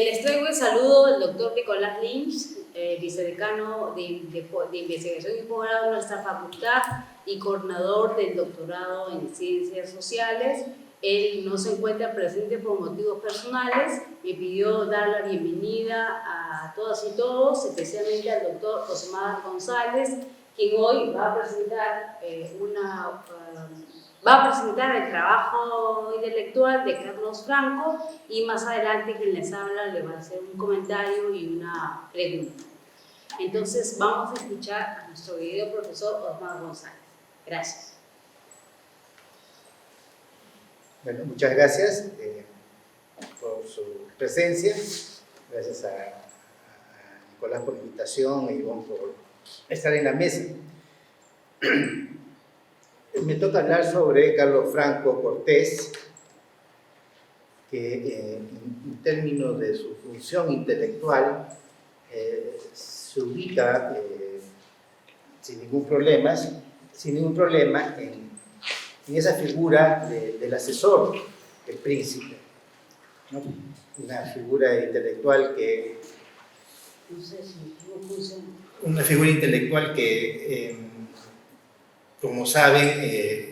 Les traigo el saludo del doctor Nicolás Lynch, vicedecano de Investigación y Posgrado de nuestra facultad y coordinador del doctorado en Ciencias Sociales. Él no se encuentra presente por motivos personales. Me pidió dar la bienvenida a todas y todos, especialmente al doctor José Manuel González, quien hoy va a presentar el trabajo intelectual de Carlos Franco, y más adelante quien les habla le va a hacer un comentario y una pregunta. Entonces vamos a escuchar a nuestro querido profesor Osmar González. Gracias. Bueno, muchas gracias por su presencia. Gracias a Nicolás por la invitación y Ivonne por estar en la mesa. Me toca hablar sobre Carlos Franco Cortés, que en términos de su función intelectual se ubica sin ningún problema en esa figura del asesor del príncipe, ¿no? Una figura intelectual que como saben,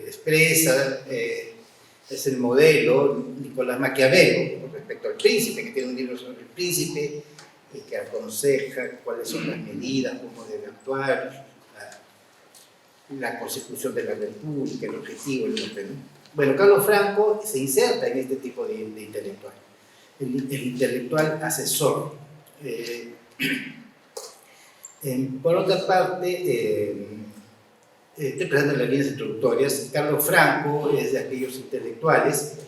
expresa, es el modelo Nicolás Maquiavelo con respecto al príncipe, que tiene un libro sobre el príncipe y que aconseja cuáles son las medidas, cómo debe actuar, la consecución de la república, el objetivo, el orden. Bueno, Carlos Franco se inserta en este tipo de intelectual, el intelectual asesor. Por otra parte, estoy presentando las líneas introductorias. Carlos Franco es de aquellos intelectuales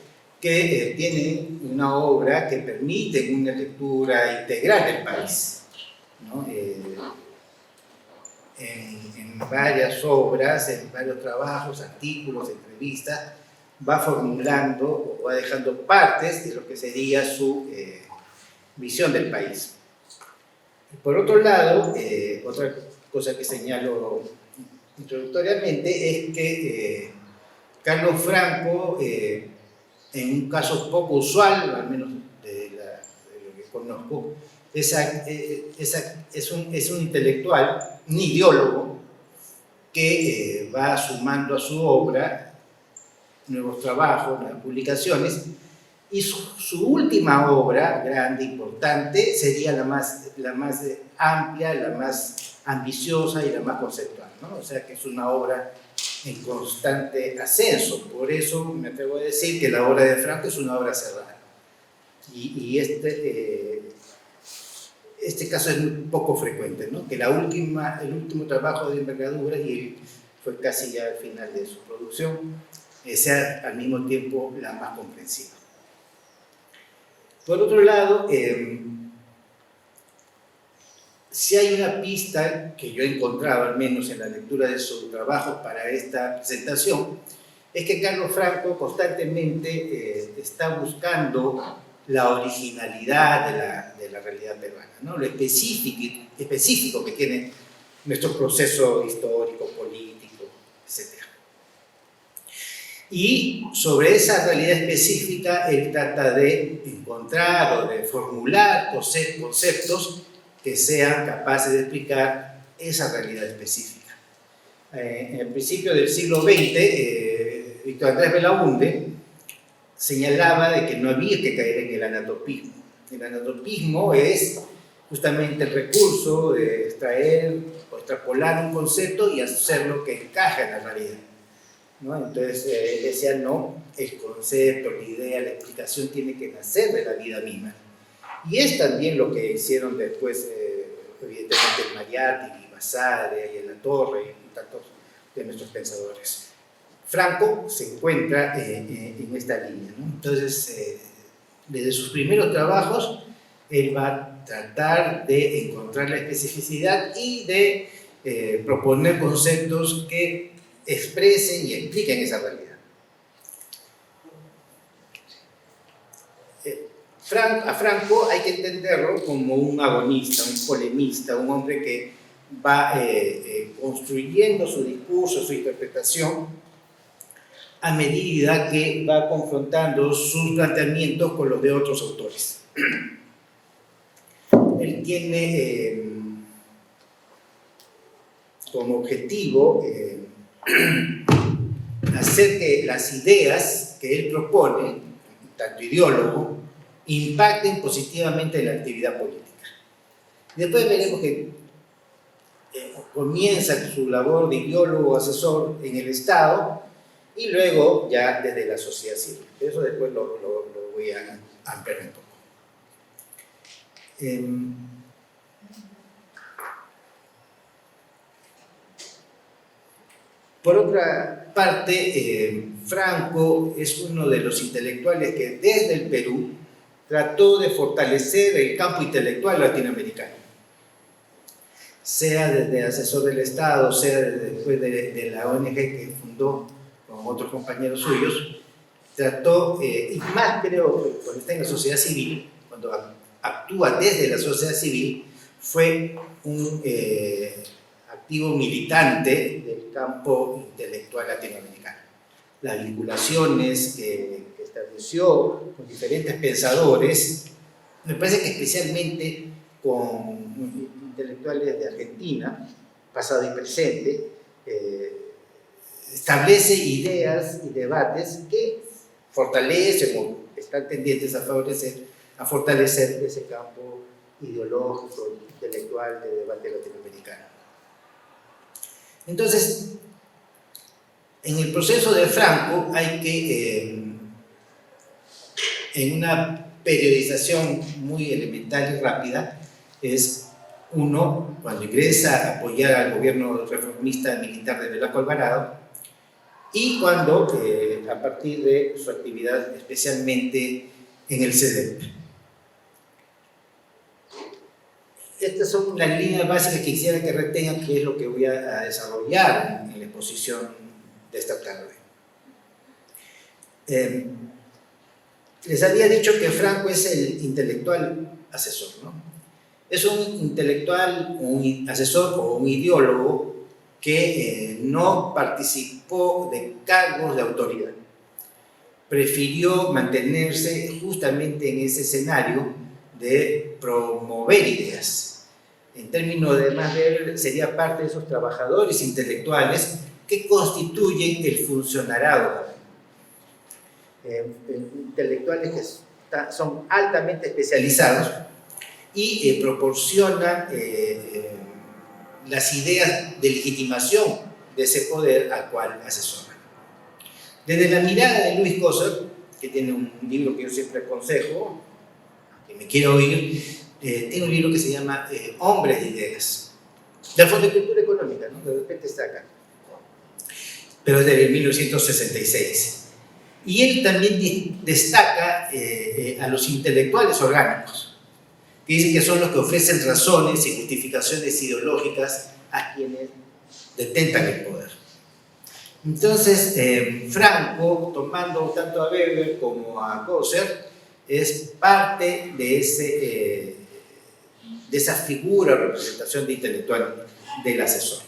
que tienen una obra que permite una lectura integral del país, ¿no? En varias obras, en varios trabajos, artículos, entrevistas, va formulando o va dejando partes de lo que sería su visión del país. Y por otro lado, otra cosa que señalo introductoriamente es que Carlos Franco, en un caso poco usual, al menos de lo que conozco, es un intelectual, un ideólogo, que va sumando a su obra nuevos trabajos, nuevas publicaciones, y su última obra, grande, importante, sería la más amplia, la más ambiciosa y la más conceptual, ¿no? O sea que es una obra en constante ascenso. Por eso me atrevo a decir que la obra de Franco es una obra cerrada. Y este caso es un poco frecuente, ¿no? Que el último trabajo de envergadura, y fue casi ya al final de su producción, sea al mismo tiempo la más comprensiva. Por otro lado, si hay una pista que yo he encontrado, al menos en la lectura de su trabajo para esta presentación, es que Carlos Franco constantemente está buscando la originalidad de la realidad peruana, ¿no? Lo específico que tiene nuestro proceso histórico, político, etc. Y sobre esa realidad específica él trata de encontrar o de formular conceptos que sean capaces de explicar esa realidad específica. En el principio del siglo XX, Víctor Andrés Belaunde señalaba de que no había que caer en el anatopismo. El anatopismo es justamente el recurso de extraer o extrapolar un concepto y hacerlo que encaje en la realidad, ¿no? Entonces decía, no, el concepto, la idea, la explicación tiene que nacer de la vida misma. Y es también lo que hicieron después, evidentemente, Mariátegui, Basadre, y en la Torre, y tantos de nuestros pensadores. Franco se encuentra en esta línea, ¿no? Entonces, desde sus primeros trabajos, él va a tratar de encontrar la especificidad y de proponer conceptos que expresen y expliquen esa realidad. A Franco hay que entenderlo como un agonista, un polemista, un hombre que va construyendo su discurso, su interpretación, a medida que va confrontando sus planteamientos con los de otros autores. tiene como objetivo hacer que las ideas que él propone, tanto ideólogo, impacten positivamente en la actividad política. Después veremos que comienza su labor de ideólogo asesor en el Estado y luego ya desde la sociedad civil. Eso después lo voy a ampliar un poco. Por otra parte, Franco es uno de los intelectuales que desde el Perú trató de fortalecer el campo intelectual latinoamericano. Sea desde asesor del Estado, sea después de la ONG que fundó con otros compañeros suyos, trató, y más creo que cuando está en la sociedad civil, cuando actúa desde la sociedad civil, fue un activo militante del campo intelectual latinoamericano. Las vinculaciones que estableció con diferentes pensadores, me parece que especialmente con intelectuales de Argentina, pasado y presente, establece ideas y debates que fortalecen o están tendientes a fortalecer ese campo ideológico, intelectual de debate latinoamericano. Entonces, en el proceso de Franco hay que, en una periodización muy elemental y rápida, es uno, cuando ingresa a apoyar al gobierno reformista militar de Velasco Alvarado, y cuando, a partir de su actividad especialmente en el CEDEP. Estas son las líneas básicas que quisiera que retengan, que es lo que voy a desarrollar en la exposición de esta tarde. Les había dicho que Franco es el intelectual asesor, ¿no? Es un intelectual, un asesor o un ideólogo que no participó de cargos de autoridad. Prefirió mantenerse justamente en ese escenario de promover ideas. En términos de más ver, sería parte de esos trabajadores intelectuales que constituyen el funcionariado. Intelectuales que son altamente especializados y proporcionan las ideas de legitimación de ese poder al cual asesoran. Desde la mirada de Luis Coser, que tiene un libro que yo siempre aconsejo, que me quiere oír, tiene un libro que se llama Hombres de Ideas, del Fondo de Cultura Económica, ¿no? De repente está acá, pero es de 1966. Y él también destaca a los intelectuales orgánicos, que dicen que son los que ofrecen razones y justificaciones ideológicas a quienes detentan el poder. Entonces, Franco, tomando tanto a Weber como a Coser, es parte de esa figura o representación de intelectual del asesor.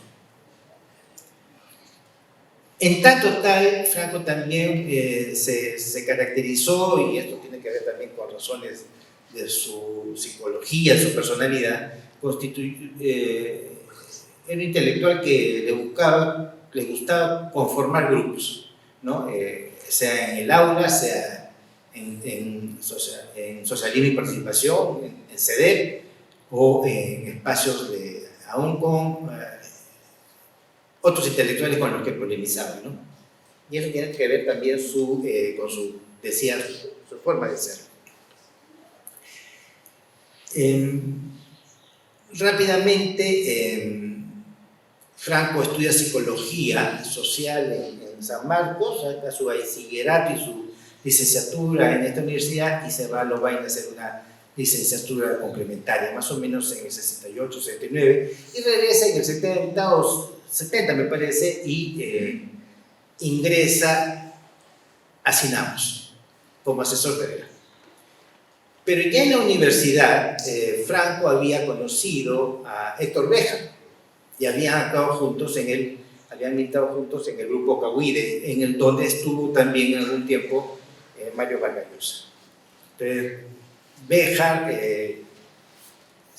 En tanto tal, Franco también se caracterizó, y esto tiene que ver también con razones de su psicología, de su personalidad, era un intelectual que le gustaba conformar grupos, ¿no? Sea en el aula, sea en socialismo y participación, en CEDEP, o en espacios aún con otros intelectuales con los que polemizaban, ¿no? Y eso tiene que ver también con su forma de ser. Rápidamente, Franco estudia psicología social en San Marcos, saca su bachillerato y su licenciatura en esta universidad y lo va a hacer una licenciatura complementaria, más o menos en el 68, 69, y regresa en el 70 me parece, y ingresa a SINAMOS como asesor federal. Pero ya en la universidad, Franco había conocido a Héctor Béjar y habían militado juntos en el grupo Cahuide, en el donde estuvo también en algún tiempo Mario Vargas Llosa. Entonces, Béjar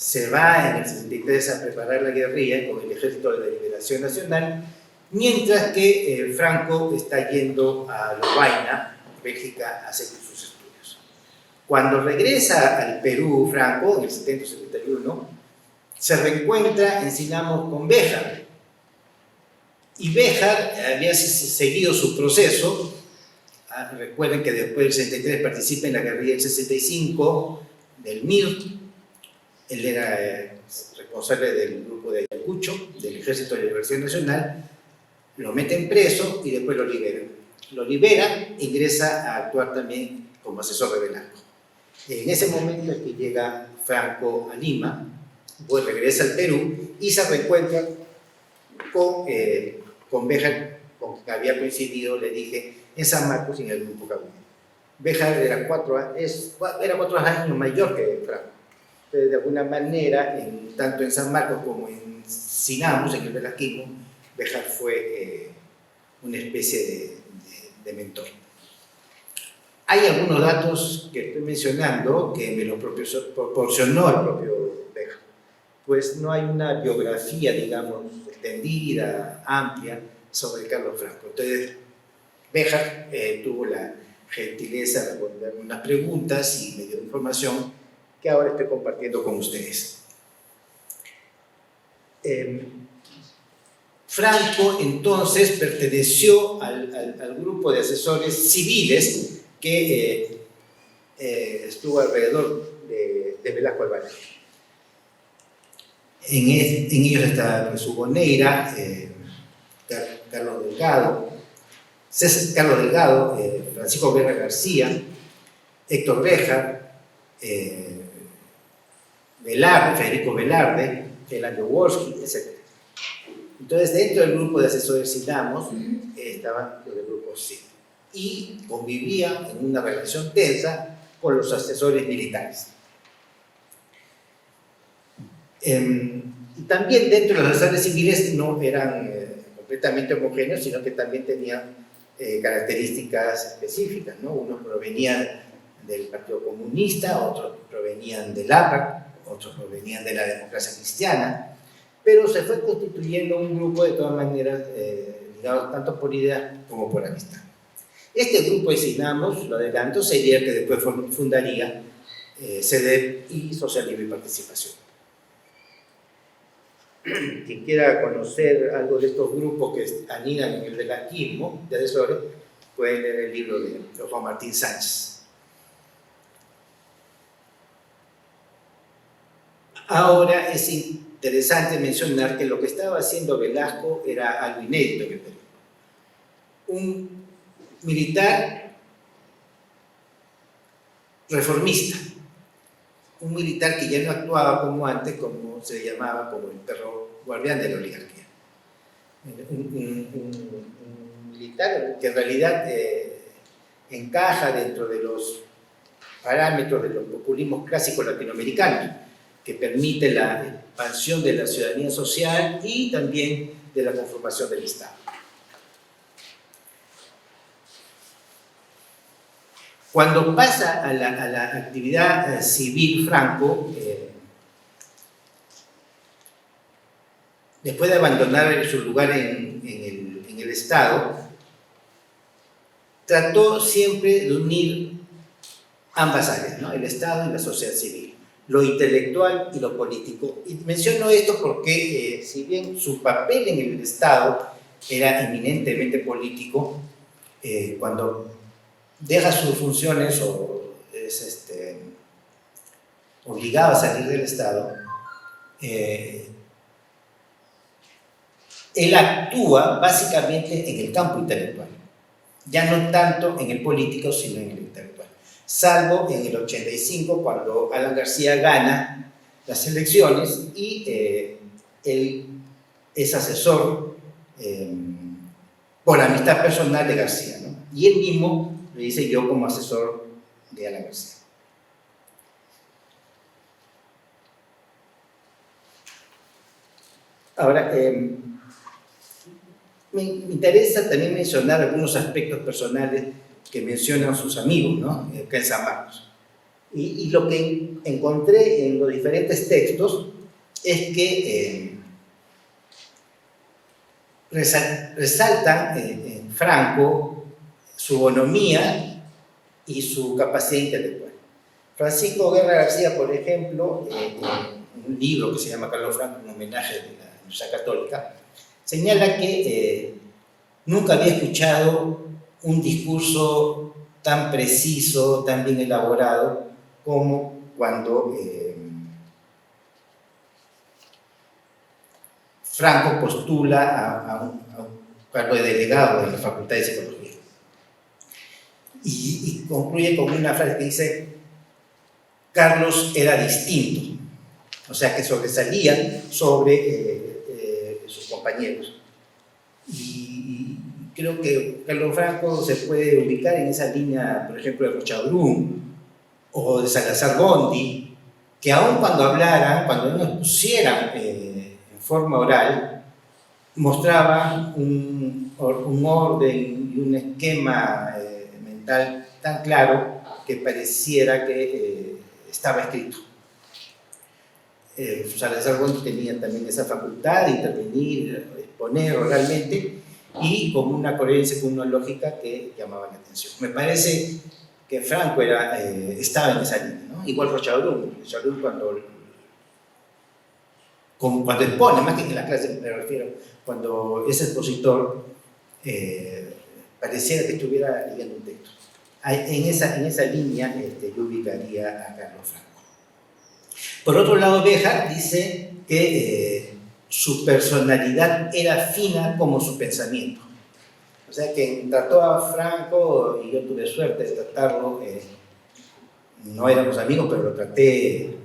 se va en el 63 a preparar la guerrilla con el Ejército de Liberación Nacional, mientras que Franco está yendo a Lovaina, Bélgica, a hacer sus estudios. Cuando regresa al Perú, Franco, en el 70-71, se reencuentra en Sinamos con Béjar. Y Béjar había seguido su proceso. Recuerden que después del 63 participa en la guerrilla del 65 del MIR. Él era responsable del grupo de Ayacucho, del Ejército de Liberación Nacional. Lo meten preso y después lo liberan. Lo liberan, ingresa a actuar también como asesor de Velasco. En ese momento es que llega Franco a Lima, pues regresa al Perú y se reencuentra con Béjar, con quien había coincidido, le dije, en San Marcos y en el grupo Cabuya. Béjar era 4 años mayor que Franco. Entonces, de alguna manera, tanto en San Marcos como en Sinamos, en el velasquismo, Béjar fue una especie de mentor. Hay algunos datos que estoy mencionando que me los proporcionó el propio Béjar. Pues no hay una biografía, digamos, extendida, amplia, sobre Carlos Franco. Entonces, Béjar tuvo la gentileza de responder unas preguntas y me dio información que ahora estoy compartiendo con ustedes. Franco entonces perteneció al grupo de asesores civiles que estuvo alrededor de Velasco Alvarado. En ellos está Jesús Boneira, Carlos Delgado, Francisco Guerra García, Héctor Béjar, Federico Velarde, Eladio Wolski, etc. Entonces, dentro del grupo de asesores Sinamos estaban los del grupo CID y convivían en una relación tensa con los asesores militares. También dentro de los asesores civiles no eran completamente homogéneos, sino que también tenían características específicas, ¿no? Unos provenían del Partido Comunista, otros provenían del APRA, otros provenían de la Democracia Cristiana, pero se fue constituyendo un grupo de todas maneras ligado tanto por ideas como por amistad. Este grupo de Sinamos, lo adelanto, sería el que después fundaría CEDEP y Socialismo y Participación. Quien quiera conocer algo de estos grupos que anidan en el velasquismo de asesores, pueden leer el libro de Juan Martín Sánchez. Ahora es interesante mencionar que lo que estaba haciendo Velasco era algo inédito en el Perú. Un militar reformista, un militar que ya no actuaba como antes, como se llamaba, como el perro guardián de la oligarquía. Un militar que en realidad encaja dentro de los parámetros de los populismos clásicos latinoamericanos, que permite la expansión de la ciudadanía social y también de la conformación del Estado. Cuando pasa a la actividad civil Franco, después de abandonar su lugar en el Estado, trató siempre de unir ambas áreas, ¿no? El Estado y la sociedad civil, lo intelectual y lo político. Y menciono esto porque, si bien su papel en el Estado era eminentemente político, cuando deja sus funciones o es obligado a salir del Estado, él actúa básicamente en el campo intelectual, ya no tanto en el político, sino en el intelectual. Salvo en el 85, cuando Alan García gana las elecciones y él es asesor por amistad personal de García, ¿no? Y él mismo le dice: yo como asesor de Alan García. Ahora, me interesa también mencionar algunos aspectos personales que mencionan sus amigos, ¿no? Acá en San Marcos. Y lo que encontré en los diferentes textos es que resaltan en Franco su bonomía y su capacidad intelectual. Francisco Guerra García, por ejemplo, en un libro que se llama Carlos Franco, un homenaje de la Universidad Católica, señala que nunca había escuchado un discurso tan preciso, tan bien elaborado, como cuando Franco postula a un cargo de delegado en la Facultad de Psicología. Y concluye con una frase que dice: Carlos era distinto, o sea que sobresalía sobre sus compañeros. Y creo que Carlos Franco se puede ubicar en esa línea, por ejemplo, de Rochabrún o de Salazar Bondi, que aun cuando hablaran, cuando no expusieran en forma oral, mostraban un orden y un esquema mental tan claro que pareciera que estaba escrito. Salazar Bondi tenía también esa facultad de intervenir, exponer oralmente y con una coherencia, con una lógica que llamaba la atención. Me parece que Franco estaba en esa línea, ¿no? Igual Rochabrún cuando expone, más que en la clase me refiero, cuando es expositor, pareciera que estuviera leyendo un texto. En esa línea yo ubicaría a Carlos Franco. Por otro lado, Béjar dice que su personalidad era fina como su pensamiento. O sea, que trató a Franco, y yo tuve suerte de tratarlo, no éramos amigos, pero lo traté en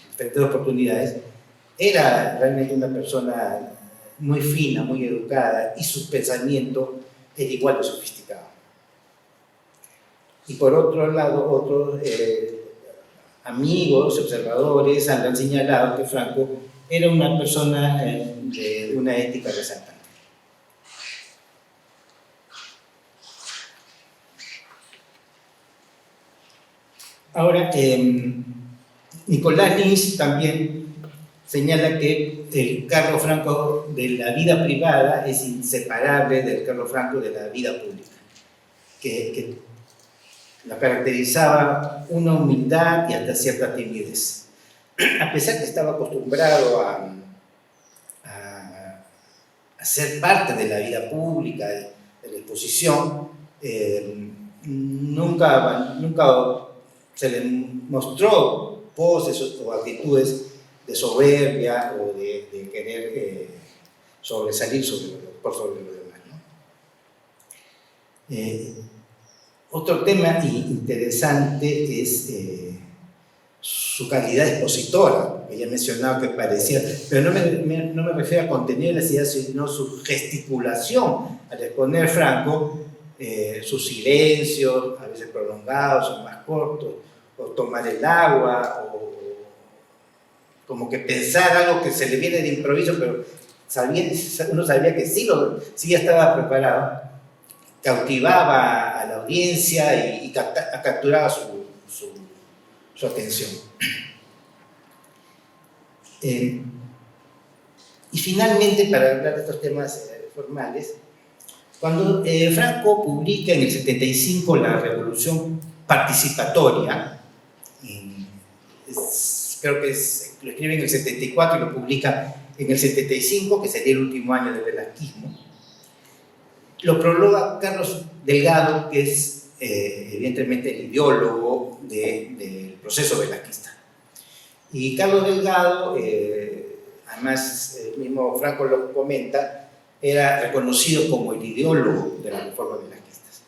diferentes oportunidades. Era realmente una persona muy fina, muy educada, y su pensamiento era igual de sofisticado. Y por otro lado, otros amigos, observadores han señalado que Franco era una persona de una ética resaltante. Ahora, Nicolás Lins también señala que el Carlos Franco de la vida privada es inseparable del Carlos Franco de la vida pública, que la caracterizaba una humildad y hasta cierta timidez. A pesar que estaba acostumbrado a ser parte de la vida pública, de la exposición, nunca se le mostró poses o actitudes de soberbia o de querer sobresalir por sobre lo demás, ¿no? Otro tema interesante es su calidad expositora. Ella mencionaba que parecía, pero no me refiero a contenido de las ideas, sino su gesticulación al exponer Franco, sus silencios, a veces prolongados o más cortos, o tomar el agua, o como que pensar algo que se le viene de improviso, pero uno sabía que sí ya estaba preparado, cautivaba a la audiencia y capturaba su atención. Y finalmente, para hablar de estos temas formales, cuando Franco publica en el 75 la Revolución Participatoria, creo que lo escribe en el 74 y lo publica en el 75, que sería el último año del velasquismo, lo prologa Carlos Delgado, que es evidentemente el ideólogo del proceso velasquista. Y Carlos Delgado, además el mismo Franco lo comenta, era reconocido como el ideólogo de las reformas velasquistas.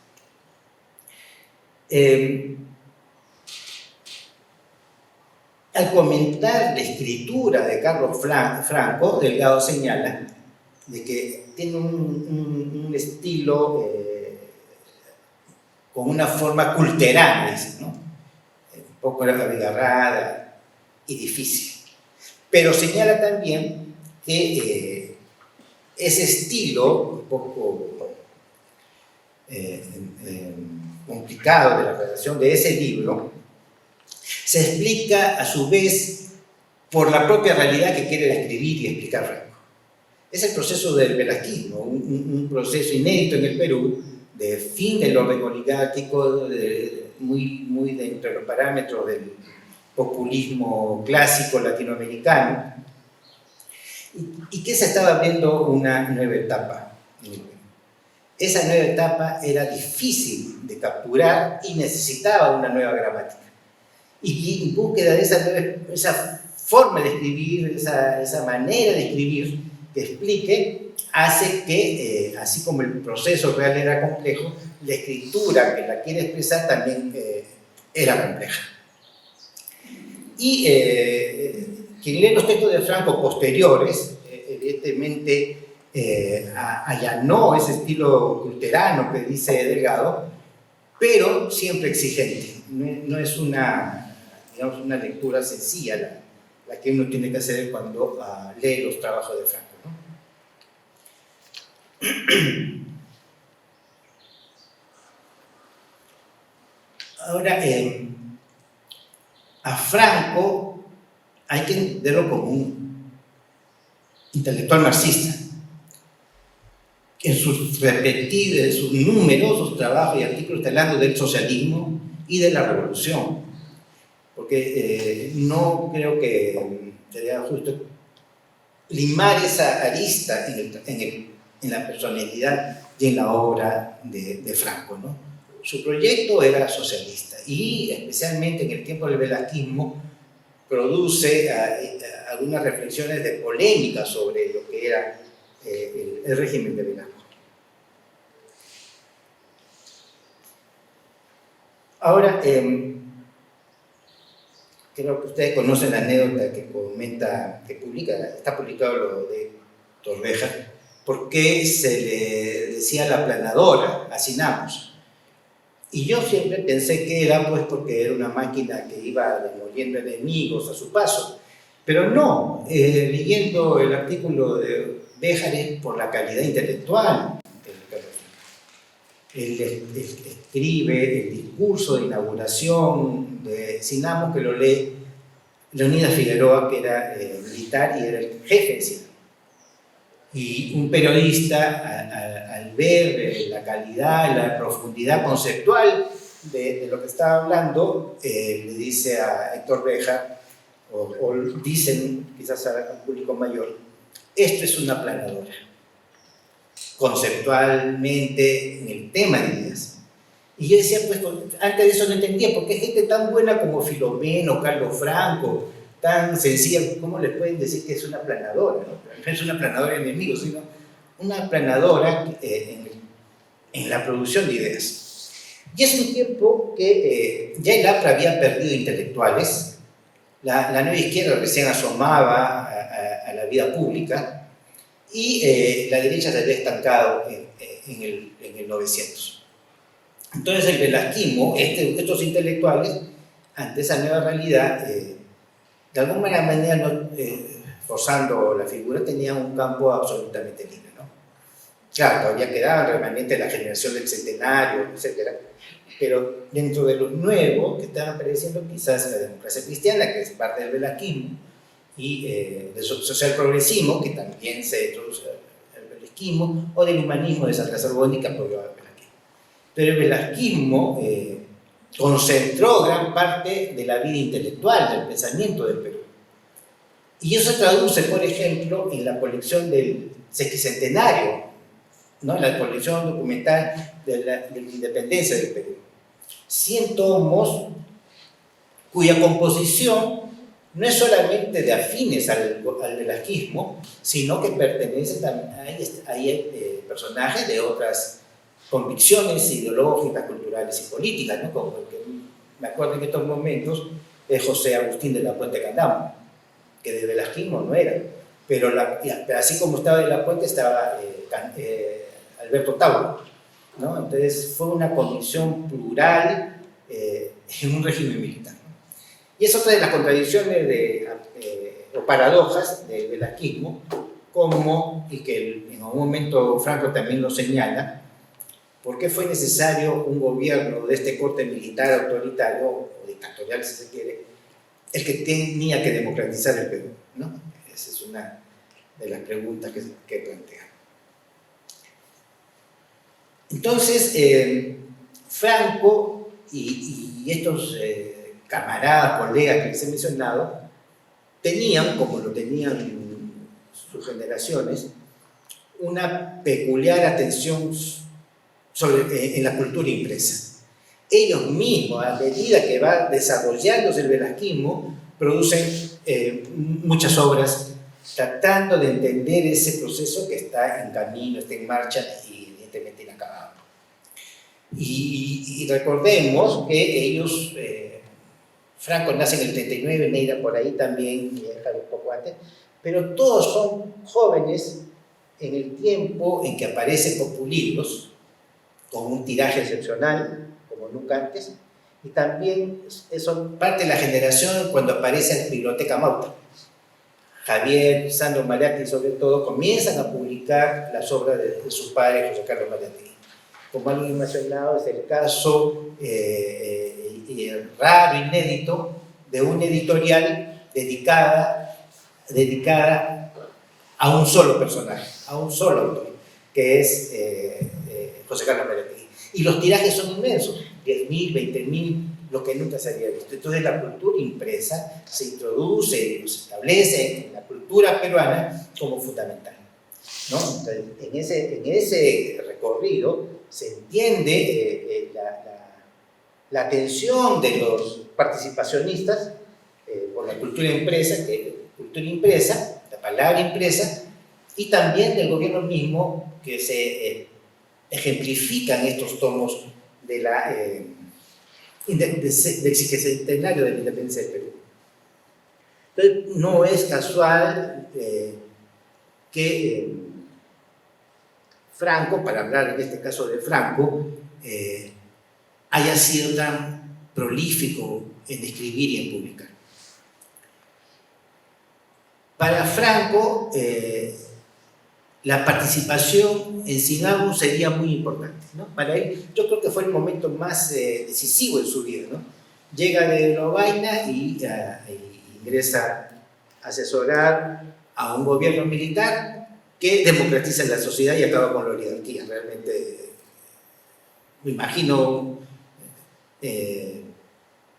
Al comentar la escritura de Carlos Franco, Delgado señala de que tiene un estilo con una forma culterana, ¿no? Un poco abigarrada y difícil. Pero señala también que ese estilo un poco complicado de la redacción de ese libro se explica a su vez por la propia realidad que quiere describir y explicar Franco. Es el proceso del velasquismo, un proceso inédito en el Perú, de fin del orden oligárquico, muy dentro de los parámetros del populismo clásico latinoamericano, y que se estaba abriendo una nueva etapa en el Perú. Esa nueva etapa era difícil de capturar y necesitaba una nueva gramática. Y en búsqueda de esa forma de escribir, esa manera de escribir que explique, hace que, así como el proceso real era complejo, la escritura que la quiere expresar también era compleja. Y quien lee los textos de Franco posteriores, evidentemente allanó ese estilo culterano que dice Delgado, pero siempre exigente. No es una, digamos, una lectura sencilla la que uno tiene que hacer cuando lee los trabajos de Franco, ¿no? Ahora, a Franco hay que entenderlo como un intelectual marxista. En sus numerosos trabajos y artículos está hablando del socialismo y de la revolución, porque no creo que sería justo limar esa arista en la personalidad y en la obra de Franco, ¿no? Su proyecto era socialista y especialmente en el tiempo del velasquismo produce algunas reflexiones de polémica sobre lo que era el régimen de Velasco. Ahora, creo que ustedes conocen la anécdota que comenta, está publicado lo de Torreja, porque se le decía la aplanadora a Sinamos. Y yo siempre pensé que era pues porque era una máquina que iba demoliendo enemigos a su paso. Pero no, leyendo el artículo de Béjar por la calidad intelectual. Él escribe el discurso de inauguración de Sinamos, que lo lee Leonidas Figueroa, que era militar y era el jefe de Sinamos. Y un periodista, al ver la calidad, la profundidad conceptual de lo que estaba hablando, le dice a Héctor Béjar, o dicen quizás a un público mayor, esto es una aplanadora, conceptualmente en el tema de ideas. Y yo decía, pues antes de eso no entendía, porque gente tan buena como Filomeno, Carlos Franco, tan sencilla, ¿cómo les pueden decir que es una aplanadora? No es una aplanadora de enemigos, sino una aplanadora en la producción de ideas. Y es un tiempo que ya el APRA había perdido intelectuales, la nueva izquierda recién asomaba a la vida pública y la derecha se había estancado en el 900. Entonces el velasquismo, estos intelectuales, ante esa nueva realidad, de alguna manera, forzando la figura, tenían un campo absolutamente libre, ¿no? Claro, todavía quedaba remanente la generación del centenario, etc. Pero dentro de los nuevos que estaban apareciendo, quizás la democracia cristiana, que es parte del velasquismo, y del social progresismo, que también se introduce al velasquismo, o del humanismo de Santa Sorbona, que apoyó al velasquismo. Pero el velasquismo concentró gran parte de la vida intelectual, del pensamiento del Perú. Y eso se traduce, por ejemplo, en la colección del sesquicentenario, ¿no? La colección documental de la independencia del Perú. 100 tomos cuya composición no es solamente de afines al velasquismo, sino que pertenece también hay personajes de otras convicciones ideológicas, culturales y políticas, ¿no? Como el que me acuerdo en estos momentos es José Agustín de la Puente Candamo, que de velasquismo no era, pero así como estaba de la Puente estaba Alberto Tauro, ¿no? Entonces fue una convicción plural en un régimen militar, ¿no? Y es otra de las contradicciones o paradojas del velasquismo, y que en algún momento Franco también lo señala. ¿Por qué fue necesario un gobierno de este corte militar autoritario o dictatorial si se quiere, el que tenía que democratizar el Perú, ¿no? Esa es una de las preguntas que plantea. Entonces, Franco y estos camaradas, colegas que les he mencionado, tenían, como lo tenían sus generaciones, una peculiar atención en la cultura impresa. Ellos mismos, a medida que va desarrollándose el velasquismo, producen muchas obras tratando de entender ese proceso que está en camino, está en marcha y evidentemente inacabado. Y recordemos que ellos, Franco nace en el 39, Neira por ahí también, y Javier un poco antes, pero todos son jóvenes en el tiempo en que aparecen Populibros, con un tiraje excepcional, como nunca antes, y también son parte de la generación cuando aparece en Biblioteca Mauta. Javier, Sandro Mariátegui, sobre todo, comienzan a publicar las obras de su padre, José Carlos Mariátegui. Como alguien mencionado, es el caso raro, inédito, de una editorial dedicada a un solo personaje, a un solo autor, que es José Carlos Mariátegui. Y los tirajes son inmensos, 10.000, 20.000, lo que nunca se había visto. Entonces la cultura impresa se introduce, se establece en la cultura peruana como fundamental, ¿no? Entonces, en ese recorrido se entiende la atención de los participacionistas por la cultura impresa, la palabra impresa, y también del gobierno mismo, que se ejemplifican estos tomos del sexagenario de la independencia del Perú. Entonces, no es casual que Franco, para hablar en este caso de Franco, haya sido tan prolífico en escribir y en publicar. Para Franco, la participación en SINABU sería muy importante, ¿no? Para él, yo creo que fue el momento más decisivo en su vida, ¿no? Llega de Lovaina y ingresa a asesorar a un gobierno militar que democratiza la sociedad y acaba con la oligarquía. Realmente me imagino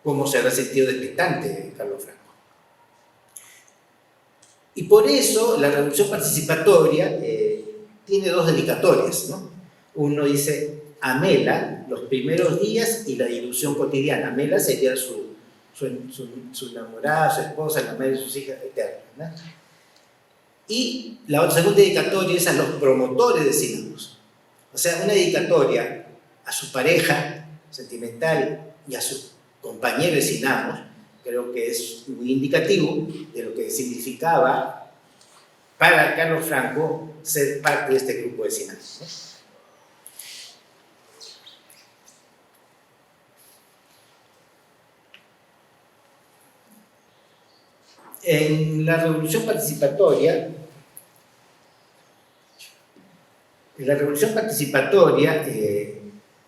cómo se habrá sentido expectante Carlos Franco. Y por eso la revolución participatoria tiene dos dedicatorias, ¿no? Uno dice Amela, los primeros días y la ilusión cotidiana. Amela sería su enamorada, su esposa, la madre de sus hijas eternas, ¿no? Y la otra segunda dedicatoria es a los promotores de SINABUS. O sea, una dedicatoria a su pareja sentimental y a su compañero de SINABUS. Creo que es muy indicativo de lo que significaba para Carlos Franco ser parte de este grupo de SINABUS, ¿no? En la revolución participatoria,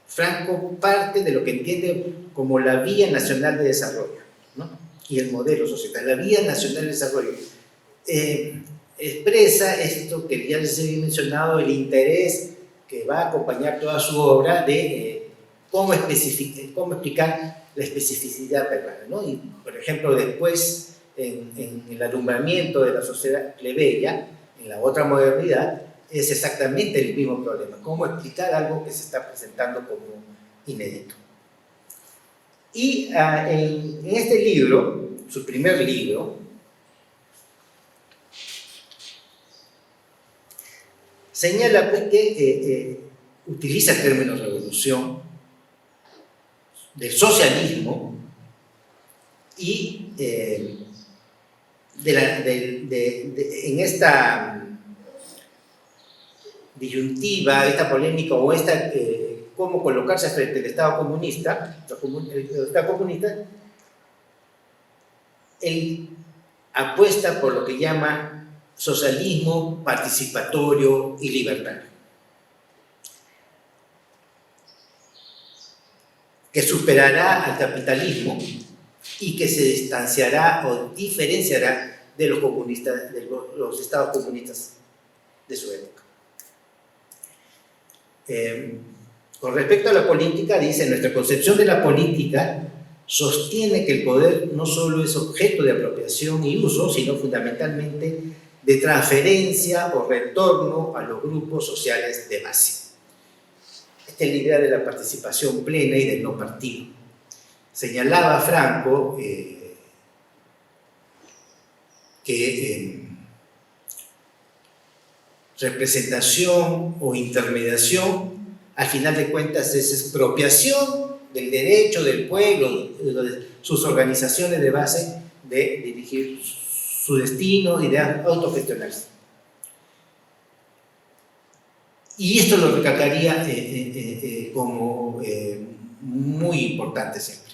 Franco parte de lo que entiende como la Vía Nacional de Desarrollo, ¿no? Y el modelo societario, la Vía Nacional de Desarrollo. Expresa esto que ya les he mencionado, el interés que va a acompañar toda su obra de cómo explicar la especificidad peruana, ¿no? Y, por ejemplo, después, en el alumbramiento de la sociedad plebeya, en la otra modernidad, es exactamente el mismo problema, cómo explicar algo que se está presentando como inédito. Y en este libro, su primer libro, señala pues, que utiliza el término revolución del socialismo y en esta disyuntiva, esta polémica o esta cómo colocarse frente al Estado comunista, él apuesta por lo que llama socialismo participatorio y libertario, que superará al capitalismo y que se distanciará o diferenciará de los comunistas, de los estados comunistas de su época. Con respecto a la política, dice: nuestra concepción de la política sostiene que el poder no solo es objeto de apropiación y uso, sino fundamentalmente de transferencia o retorno a los grupos sociales de base. Esta es la idea de la participación plena y del no partido. Señalaba Franco que representación o intermediación, al final de cuentas, es expropiación del derecho del pueblo, de sus organizaciones de base, de dirigir su destino y de autogestionarse. Y esto lo recalcaría como muy importante siempre.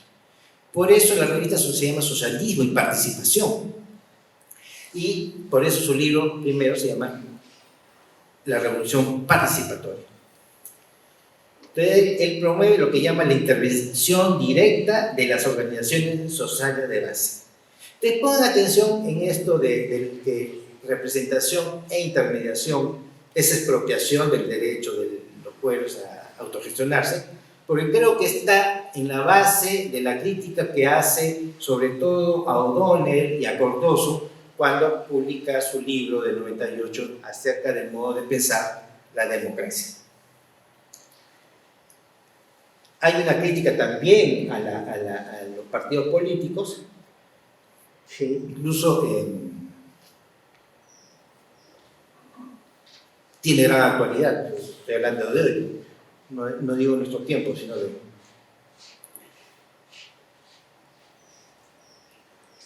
Por eso la revista se llama Socialismo y Participación. Y por eso su libro primero se llama La Revolución Participatoria. Entonces, él promueve lo que llama la intervención directa de las organizaciones sociales de base. Entonces, pongan atención en esto de que representación e intermediación es expropiación del derecho de los pueblos a autogestionarse, porque creo que está en la base de la crítica que hace sobre todo a O'Donnell y a Cardoso cuando publica su libro del 98 acerca del modo de pensar la democracia. Hay una crítica también a los partidos políticos, incluso tiene gran actualidad. Estoy hablando de hoy, no digo nuestro tiempo, sino de hoy.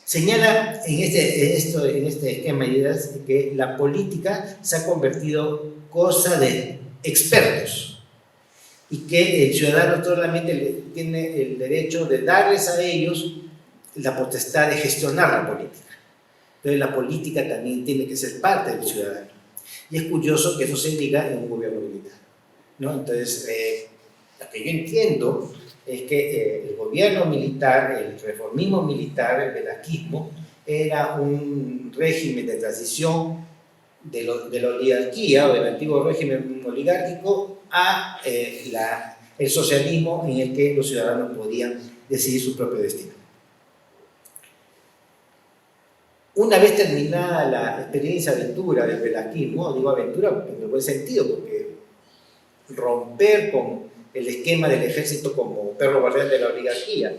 Señala en este esquema de ideas que la política se ha convertido cosa de expertos y que el ciudadano solamente tiene el derecho de darles a ellos la potestad de gestionar la política. Entonces la política también tiene que ser parte del ciudadano. Y es curioso que eso se diga en un gobierno militar, ¿no? Entonces, lo que yo entiendo es que el gobierno militar, el reformismo militar, el velasquismo, era un régimen de transición de la oligarquía o del antiguo régimen oligárquico a el socialismo en el que los ciudadanos podían decidir su propio destino. Una vez terminada la experiencia aventura del velasquismo, digo aventura en el buen sentido, porque romper con el esquema del ejército como perro guardián de la oligarquía,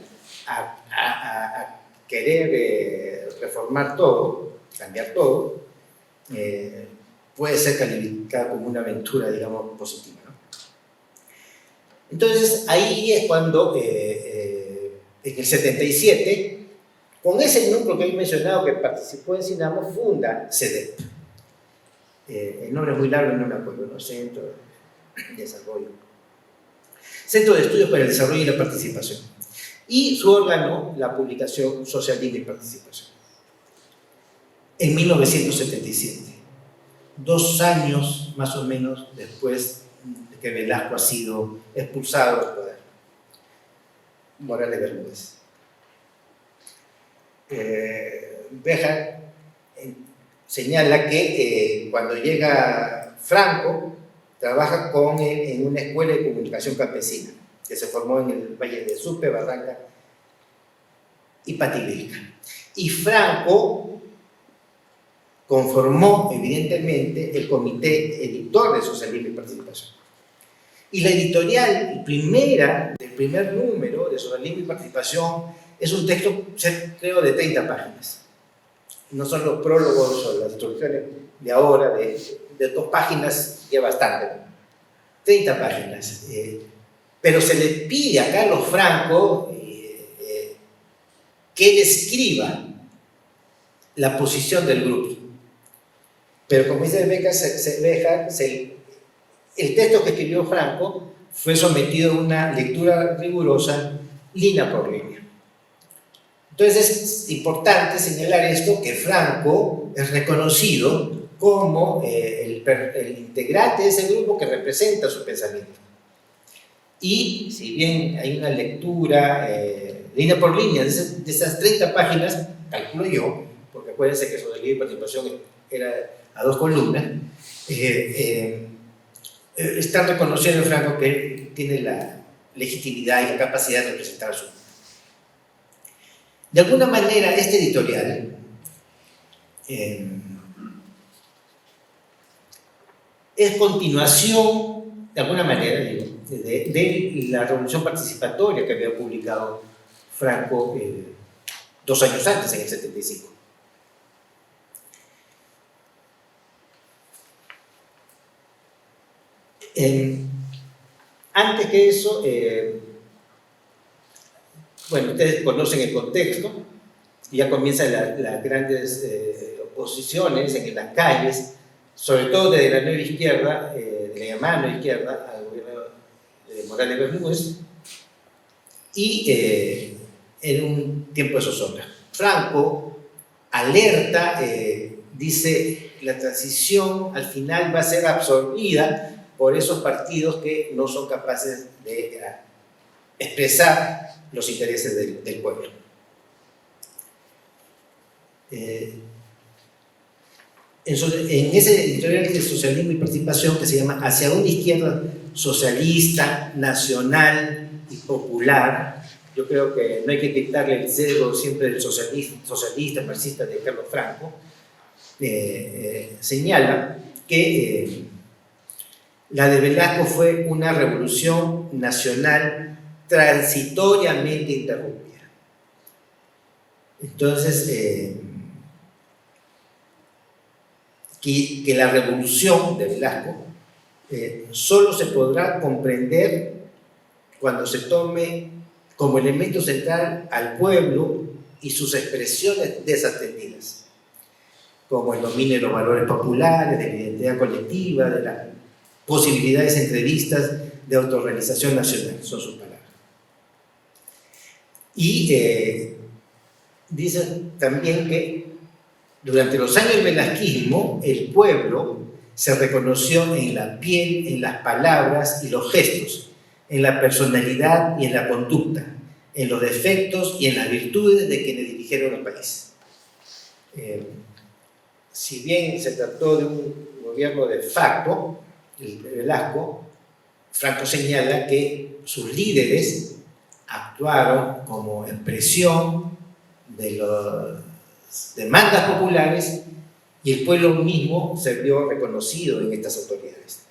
a querer reformar todo, cambiar todo, puede ser calificada como una aventura, digamos, positiva, ¿no? Entonces, ahí es cuando, en el 77, con ese núcleo que he mencionado que participó en Sinamo, funda CEDEP. El nombre es muy largo y no me acuerdo, ¿no? Centro de Desarrollo. Centro de Estudios para el Desarrollo y la Participación. Y su órgano, la publicación Socialismo y Participación. En 1977, 2 años más o menos después de que Velasco ha sido expulsado del poder. Morales Bermúdez. Béjar señala que cuando llega Franco, trabaja con él en una escuela de comunicación campesina que se formó en el Valle de Supe, Barranca y Pativilca. Y Franco conformó, evidentemente, el comité editor de Socialismo y Participación. Y la editorial del primer número de Socialismo y Participación es un texto, creo, de 30 páginas. No son los prólogos o las introducciones de ahora, de 2 páginas, ya bastante. 30 páginas. Pero se le pide a Carlos Franco que él escriba la posición del grupo. Pero como dice Béjar, el texto que escribió Franco fue sometido a una lectura rigurosa, línea por línea. Entonces es importante señalar esto, que Franco es reconocido como el integrante de ese grupo que representa su pensamiento. Y si bien hay una lectura línea por línea, de esas 30 páginas, calculo yo, porque acuérdense que sobre el libro de participación era a 2 columnas, están reconociendo Franco que tiene la legitimidad y la capacidad de representar a su mundo. De alguna manera, este editorial es continuación, de alguna manera, digo, de la revolución participatoria que había publicado Franco 2 años antes, en el 75. Antes que eso, bueno, ustedes conocen el contexto, ya comienzan las grandes oposiciones en las calles, sobre todo desde la nueva izquierda, de la llamada nueva izquierda, al gobierno de Morales Bermúdez, y en un tiempo de zozobra. Franco alerta, dice, la transición al final va a ser absorbida por esos partidos que no son capaces de expresar los intereses del pueblo. En ese editorial de Socialismo y Participación, que se llama Hacia una izquierda socialista, nacional y popular, yo creo que no hay que quitarle el sesgo siempre del socialista marxista de Carlos Franco, señala que la de Velasco fue una revolución nacional transitoriamente interrumpida. Entonces, que la revolución de Velasco solo se podrá comprender cuando se tome como elemento central al pueblo y sus expresiones desatendidas, como el dominio de los valores populares, de la identidad colectiva, de las posibilidades entrevistas de autorrealización nacional, son sus palabras. Y dicen también que durante los años del velasquismo, el pueblo se reconoció en la piel, en las palabras y los gestos, en la personalidad y en la conducta, en los defectos y en las virtudes de quienes dirigieron el país. Si bien se trató de un gobierno de facto, el de Velasco, Franco señala que sus líderes actuaron como expresión de las demandas populares y el pueblo mismo se vio reconocido en estas autoridades.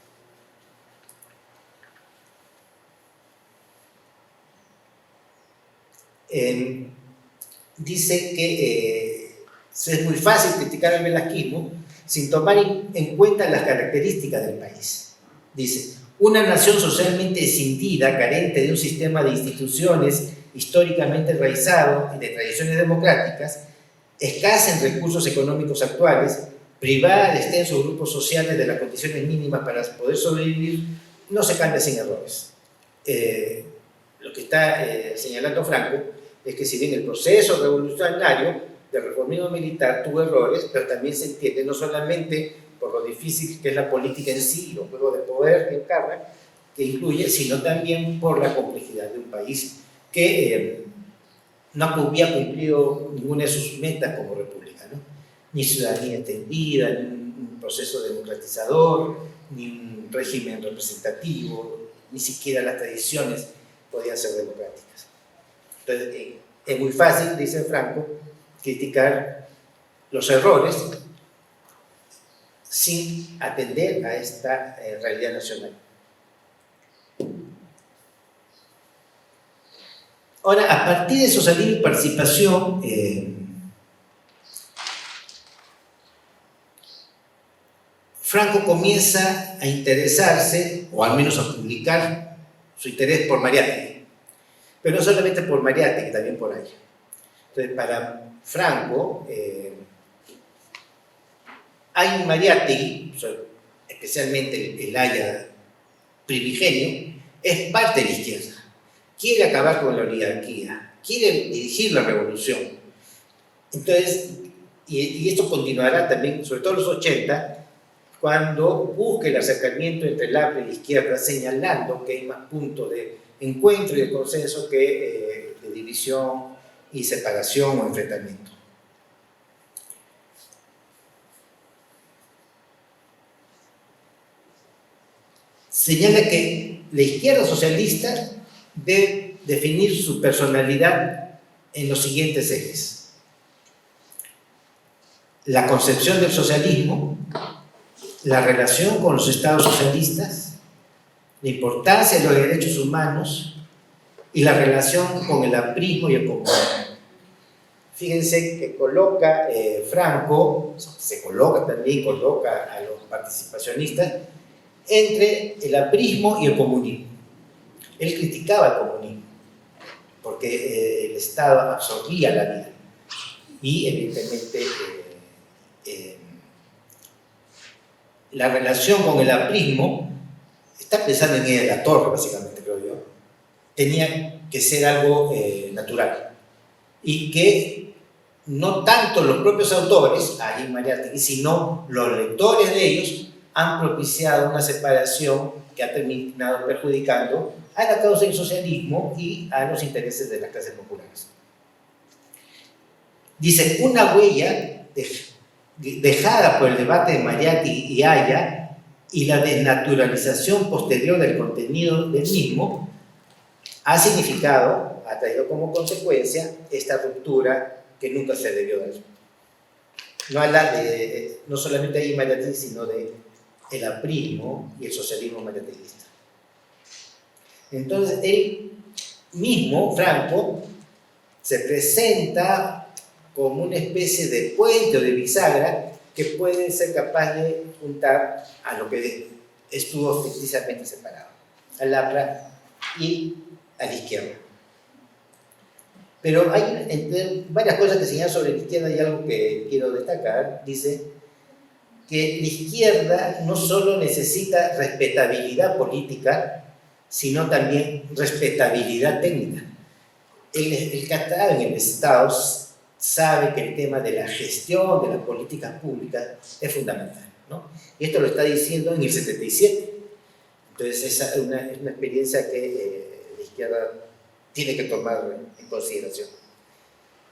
Dice que es muy fácil criticar al velasquismo sin tomar en cuenta las características del país. Dice, una nación socialmente escindida, carente de un sistema de instituciones históricamente enraizado y de tradiciones democráticas, escasa en recursos económicos actuales, privada de extensos grupos sociales de las condiciones mínimas para poder sobrevivir, no se cambia sin errores. Lo que está señalando Franco es que si bien el proceso revolucionario de reformismo militar tuvo errores, pero también se entiende no solamente por lo difícil que es la política en sí, los juegos de poder que encarna, que incluye, sino también por la complejidad de un país que no había cumplido ninguna de sus metas como república, ¿no? Ni ciudadanía extendida, ni un proceso democratizador, ni un régimen representativo, ni siquiera las tradiciones podían ser democráticas. Entonces, es muy fácil, dice Franco, criticar los errores sin atender a esta realidad nacional. Ahora, a partir de socialismo y participación, Franco comienza a interesarse, o al menos a publicar su interés por Mariátegui, pero no solamente por Mariátegui, también por Haya. Entonces, para Franco, hay un Mariátegui, especialmente el Haya primigenio, es parte de la izquierda. Quiere acabar con la oligarquía, quiere dirigir la revolución. Entonces, y esto continuará también, sobre todo en los 80, cuando busque el acercamiento entre el APRA y la izquierda, señalando que hay más puntos de encuentro y de consenso que de división y separación o enfrentamiento. Señala que la izquierda socialista debe definir su personalidad en los siguientes ejes: la concepción del socialismo, la relación con los estados socialistas, la importancia de los derechos humanos y la relación con el aprismo y el comunismo. Fíjense que coloca Franco, coloca a los participacionistas entre el aprismo y el comunismo. Él criticaba el comunismo porque el Estado absorbía la vida y evidentemente la relación con el aprismo, está pensando en el Latorre básicamente, creo yo, tenía que ser algo natural y que no tanto los propios autores, ahí en Mariátegui, sino los lectores de ellos han propiciado una separación que ha terminado perjudicando a la causa del socialismo y a los intereses de las clases populares. Dice, una huella dejada por el debate de Mariátegui y Haya y la desnaturalización posterior del contenido del mismo ha significado, ha traído como consecuencia esta ruptura que nunca se debió dar. No habla de, no solamente de Mariátegui, sino de el aprismo y el socialismo mariateguista. Entonces, él mismo, Franco, se presenta como una especie de puente o de bisagra que puede ser capaz de juntar a lo que estuvo ficticiamente separado, al APRA y a la izquierda. Pero hay entre varias cosas que señala sobre la izquierda y algo que quiero destacar. Dice que la izquierda no solo necesita respetabilidad política, sino también respetabilidad técnica. El que ha estado en el Estado sabe que el tema de la gestión de las políticas públicas es fundamental, ¿no? Y esto lo está diciendo en el 77. Entonces, esa es una experiencia que la izquierda tiene que tomar en consideración.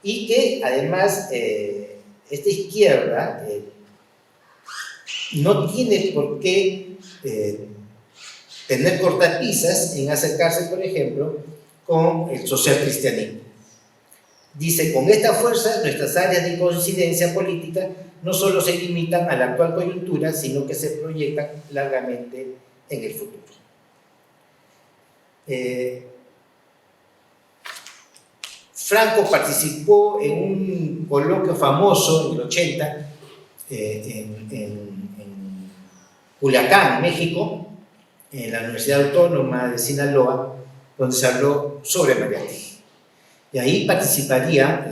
Y que, además, esta izquierda no tiene por qué tener cortapisas en acercarse, por ejemplo, con el socialcristianismo. Dice, con esta fuerza, nuestras áreas de coincidencia política no solo se limitan a la actual coyuntura, sino que se proyectan largamente en el futuro. Franco participó en un coloquio famoso en el 80 en Culiacán, México, en la Universidad Autónoma de Sinaloa, donde se habló sobre Mariátegui. Y ahí participaría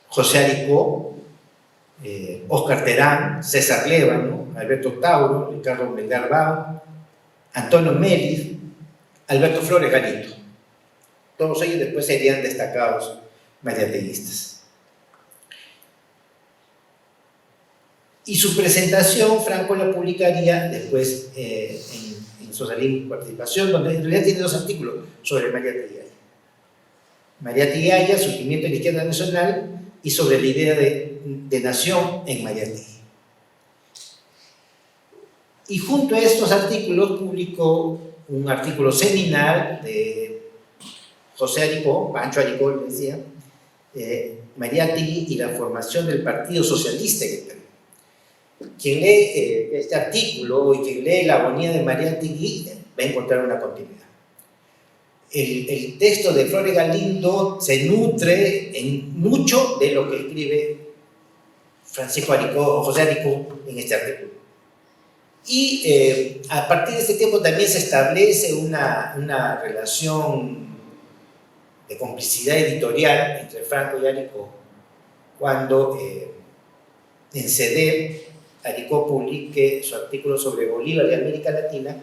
José Aricó, Óscar Terán, César Lévano, Alberto Tauro, Ricardo Melgar Bao, Antonio Méliz, Alberto Flores Galindo. Todos ellos después serían destacados mariateguistas. Y su presentación, Franco la publicaría después en Socialismo y Participación, donde en realidad tiene dos artículos sobre Mariátegui. Mariátegui Haya, surgimiento de la izquierda nacional, y sobre la idea de nación en Mariátegui. Y junto a estos artículos publicó un artículo seminal de José Aricó, Pancho Aricó le decía, Mariátegui y la formación del Partido Socialista en el Perú. Quien lee este artículo y quien lee la agonía de Mariátegui va a encontrar una continuidad. El texto de Flores Galindo se nutre en mucho de lo que escribe Francisco Aricó o José Aricó en este artículo. Y a partir de este tiempo también se establece una relación de complicidad editorial entre Franco y Aricó, cuando en CD Aricó publique su artículo sobre Bolívar y América Latina,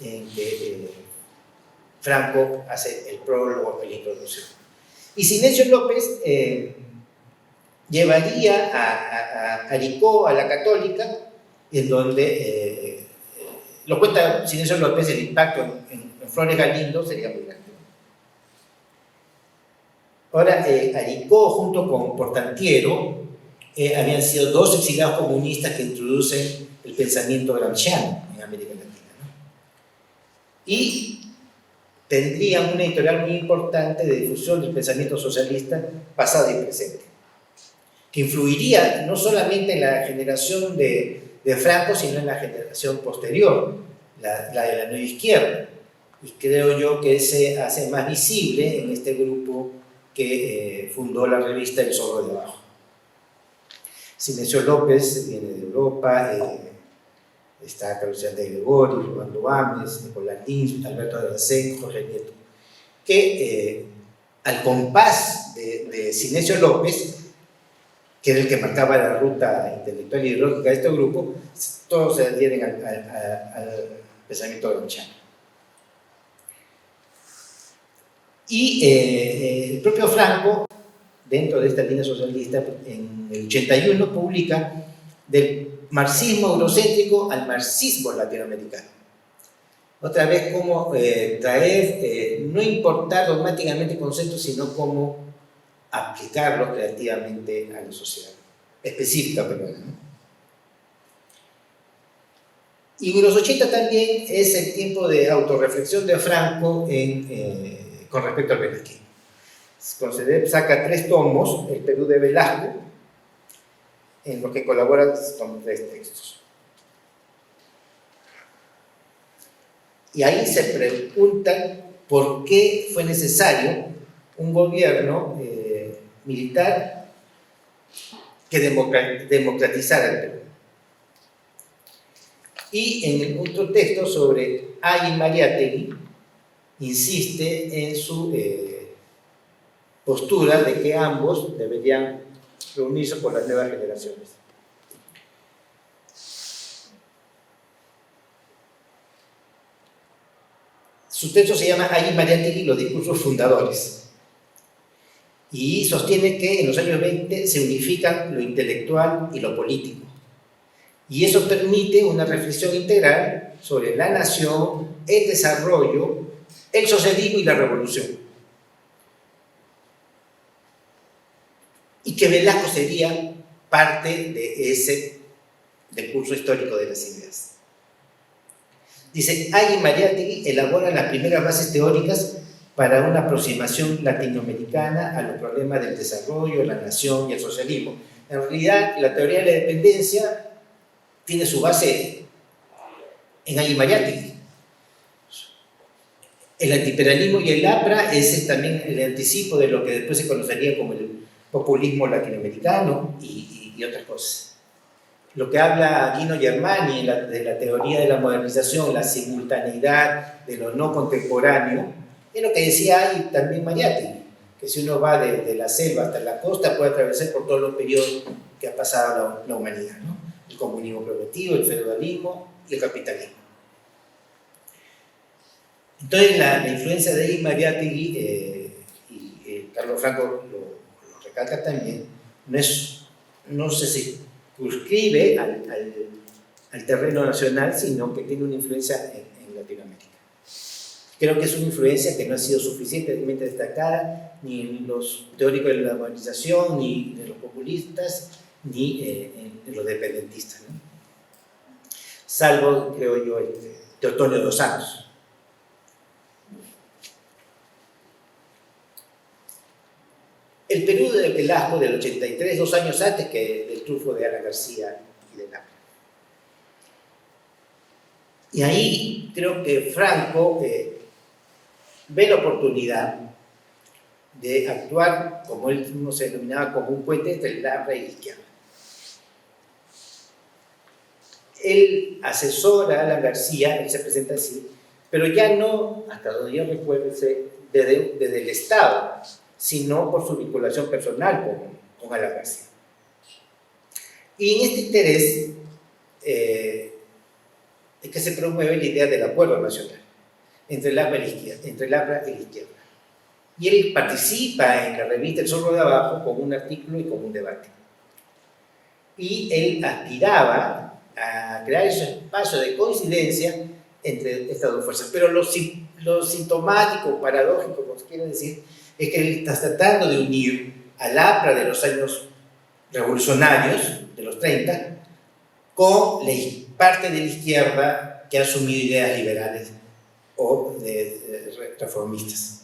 en que Franco hace el prólogo y la introducción. Y Sinesio López llevaría a Aricó a la Católica, en donde lo cuenta Sinesio López, el impacto en Flores Galindo sería muy grande. Ahora, Aricó junto con Portantiero habían sido dos exiliados comunistas que introducen el pensamiento gramsciano en América Latina, ¿no? Y tendrían una editorial muy importante de difusión del pensamiento socialista pasado y presente, que influiría no solamente en la generación de Franco, sino en la generación posterior, la de la nueva izquierda. Y creo yo que se hace más visible en este grupo que fundó la revista El Zorro de Abajo. Sinesio López viene de Europa, está Carlos de Gregori, Rolando Gámez, Nicolás Lins, Alberto Alacén, Jorge Nieto, que al compás de Sinesio López, que era el que marcaba la ruta intelectual y ideológica de este grupo, todos se adhieren al pensamiento gramsciano. Y el propio Franco, dentro de esta línea socialista, en el 81 publica Del marxismo eurocéntrico al marxismo latinoamericano. Otra vez, cómo traer, no importar dogmáticamente conceptos, sino cómo aplicarlos creativamente a la sociedad específica, perdón, ¿no? Y en los 80 también es el tiempo de autorreflexión de Franco con respecto al velasquismo. CONCEDEP saca 3 tomos, El Perú de Velasco, en los que colabora con 3 textos. Y ahí se pregunta por qué fue necesario un gobierno militar que democratizara el Perú. Y en otro texto sobre Ay Mariátegui insiste en su postura de que ambos deberían reunirse por las nuevas generaciones. Su texto se llama Ay Mariátegui, los discursos fundadores, y sostiene que en los años 20 se unifican lo intelectual y lo político, y eso permite una reflexión integral sobre la nación, el desarrollo, el socialismo y la revolución. Y que Velasco sería parte de ese discurso histórico de las ideas. Dice, Ay y Mariátegui elaboran las primeras bases teóricas para una aproximación latinoamericana a los problemas del desarrollo, la nación y el socialismo. En realidad, la teoría de la dependencia tiene su base en Ay y Mariátegui. El antiimperialismo y el APRA es también el anticipo de lo que después se conocería como el populismo latinoamericano y otras cosas. Lo que habla Gino Germani de la teoría de la modernización, la simultaneidad de lo no contemporáneo, es lo que decía ahí también Mariátegui, que si uno va de la selva hasta la costa puede atravesar por todos los periodos que ha pasado la humanidad, ¿no? El comunismo progresivo, el feudalismo y el capitalismo. Entonces la influencia de ahí Mariátegui y Carlos Franco lo recalca también, no se circunscribe al terreno nacional, sino que tiene una influencia en Latinoamérica. Creo que es una influencia que no ha sido suficientemente destacada ni en los teóricos de la modernización, ni de los populistas, ni en los dependentistas, ¿no? Salvo, creo yo, Teotonio dos Santos. El Perú de Velasco del 83, 2 años antes que del triunfo de Alan García y de APRA. Y ahí creo que Franco ve la oportunidad de actuar, como él mismo se denominaba, como un puente entre el APRA y la izquierda. Él asesora a Alan García, él se presenta así, pero ya no, hasta donde yo recuerdo, desde el Estado, sino por su vinculación personal con Alan García. Y en este interés es que se promueve la idea del acuerdo nacional entre el APRA y la izquierda. Y él participa en la revista El Zorro de Abajo con un artículo y con un debate. Y él aspiraba a crear ese espacio de coincidencia entre estas dos fuerzas. Pero lo sintomático, paradójico, como se quiere decir, es que él está tratando de unir al APRA de los años revolucionarios, de los 30, con la parte de la izquierda que ha asumido ideas liberales o reformistas.